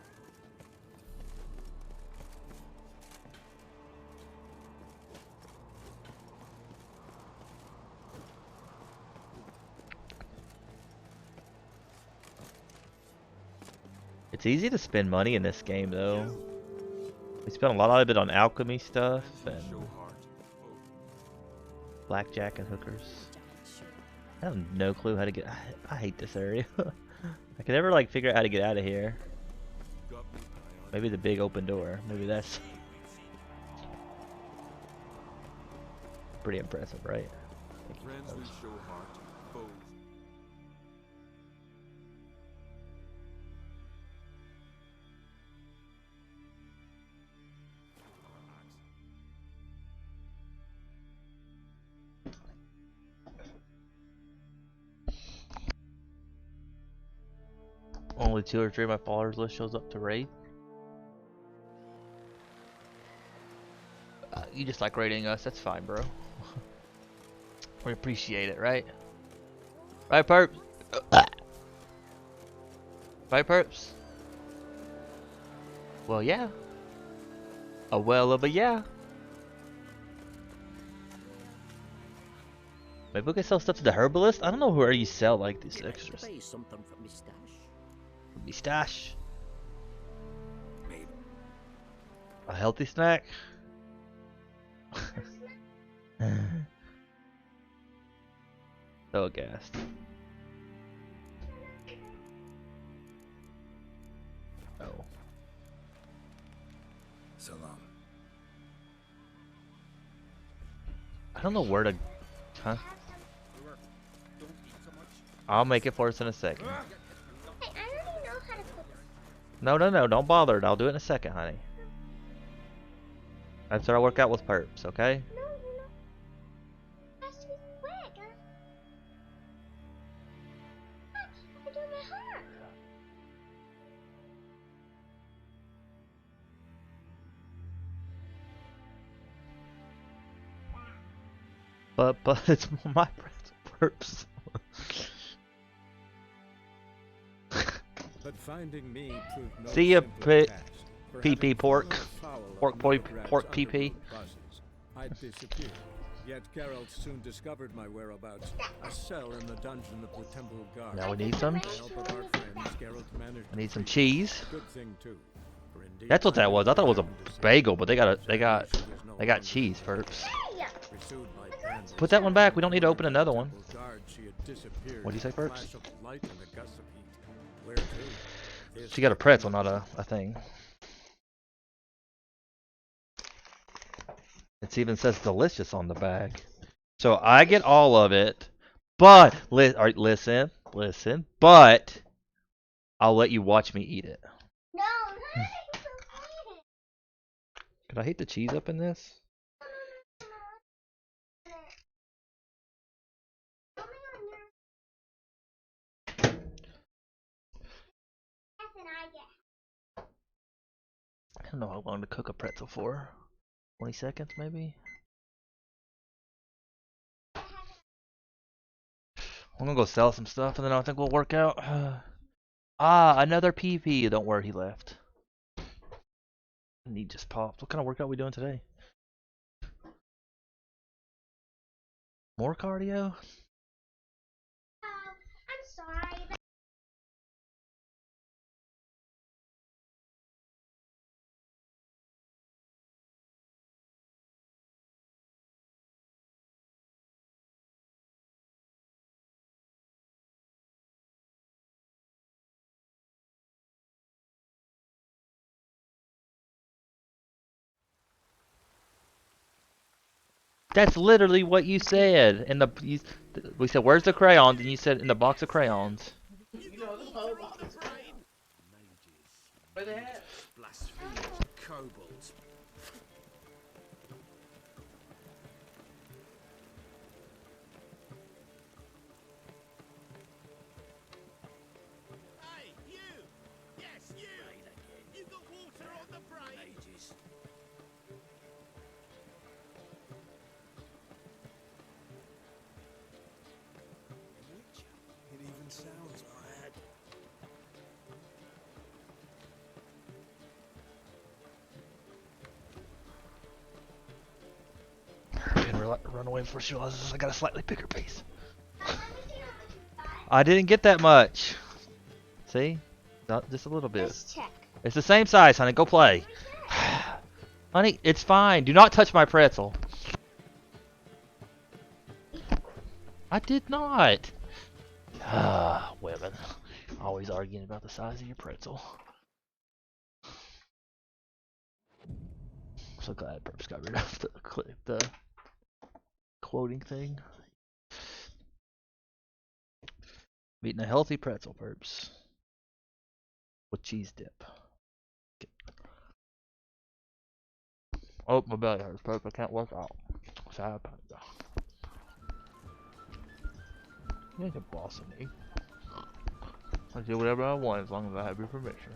It's easy to spend money in this game, though. We spent a lot of it on alchemy stuff and blackjack and hookers. I have no clue how to get. I hate this area. I can never like figure out how to get out of here. Maybe the big open door. Maybe that's pretty impressive, right? Friends will show heart, foes. Only 2 or 3 of my followers list shows up to raid. You just like raiding us, that's fine, bro. We appreciate it, right? Right, Perps? Right, Perps? Well, yeah. A well of a yeah. Maybe we can sell stuff to the herbalist? I don't know where you sell like these extras. Something for me stash. Me stash. A healthy snack. So aghast. Oh. So long. I don't know where to. Huh? I'll make it for us in a second. Hey, I don't even know how to cook. No, don't bother. I'll do it in a second, honey. That's what I work out with perps, okay? No, you know. Has to be quick. I do my homework. But it's my perps. But finding me proved no See ya, simple task, for PP having pork. fallen foul of Pork poi, Mordred's pork PP. underworld bosses, I'd disappeared. Yet Geralt soon discovered my whereabouts, a cell in the dungeon of the Temple Guard. Now we need some. With the help of our friends, Geralt managed I need to some free me. cheese. Good thing too, for indeed That's what I that was. I thought it was a happened to see bagel, but they got Salvation was no longer cheese perps. pursued by bandits. Put that one back. We don't need to open another one. Temple Guard, she had disappeared What'd you say, in a Perps? flash of light and a gust of heat. Where to? This She got a pretzel, not a thing. It even says delicious on the bag. So I get all of it, but alright, listen, but I'll let you watch me eat it. No, not you can eat it. Could I heat the cheese up in this? I don't know how long to cook a pretzel for. 20 seconds maybe? I'm gonna go sell some stuff and then I think we'll work out. Another PP. Don't worry, he left. Knee just popped. What kind of workout are we doing today? More cardio? I'm sorry. That's literally what you said. We said, "Where's the crayons?" And you said, "In the box of crayons." You know the whole box is right. Mages. Where they at? Blasphemers. Kobolds. Hey, you! Yes, you! You got water on the brain? Mages. It even sounds bad. I'm gonna run away before she realizes I got a slightly bigger piece. I didn't get that much. See? Not just a little bit. Let's check. It's the same size, honey. Go play. Honey, it's fine. Do not touch my pretzel. I did not. Women. Always arguing about the size of your pretzel. So glad Perps got rid of the quoting thing. I'm eating a healthy pretzel, Perps. With cheese dip. Oh, my belly hurts, Perp. I can't work out. Sad panda. You ain't a boss of me. I do whatever I want as long as I have your permission.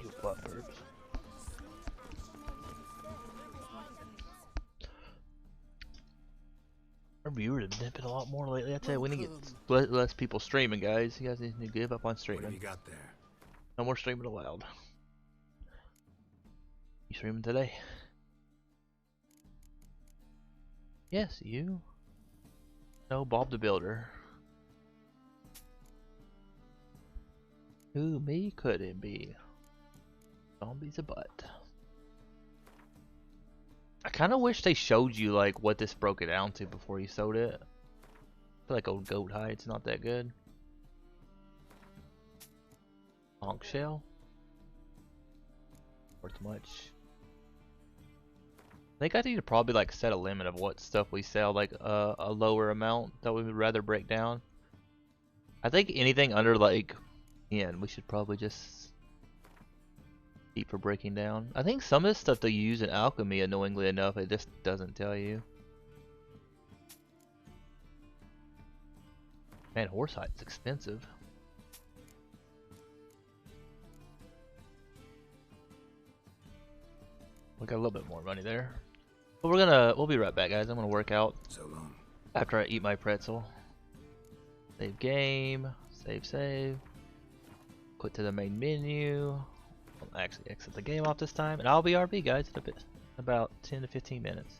You butt Perps. Our viewers have dipping a lot more lately. I tell you, we need to get less people streaming, guys. You guys need to give up on streaming. What have you got there? No more streaming allowed. You streaming today? Yes, you. No, Bob the Builder. Who, me? Could it be? Zombies a butt. I kind of wish they showed you like what this broke it down to before you sold it. I feel like old goat hide's not that good. Conch shell. Worth much. I think I need to probably like set a limit of what stuff we sell, like a lower amount that we would rather break down. I think anything under like 10 we should probably just keep for breaking down. I think some of this stuff they use in alchemy, annoyingly enough, it just doesn't tell you. Man, horsehide's expensive. We got a little bit more money there. But we'll be right back, guys. I'm gonna work out so long after I eat my pretzel. Save game, save. Quit to the main menu. I'll actually exit the game off this time, and I'll be RP, guys, in a bit, about 10 to 15 minutes.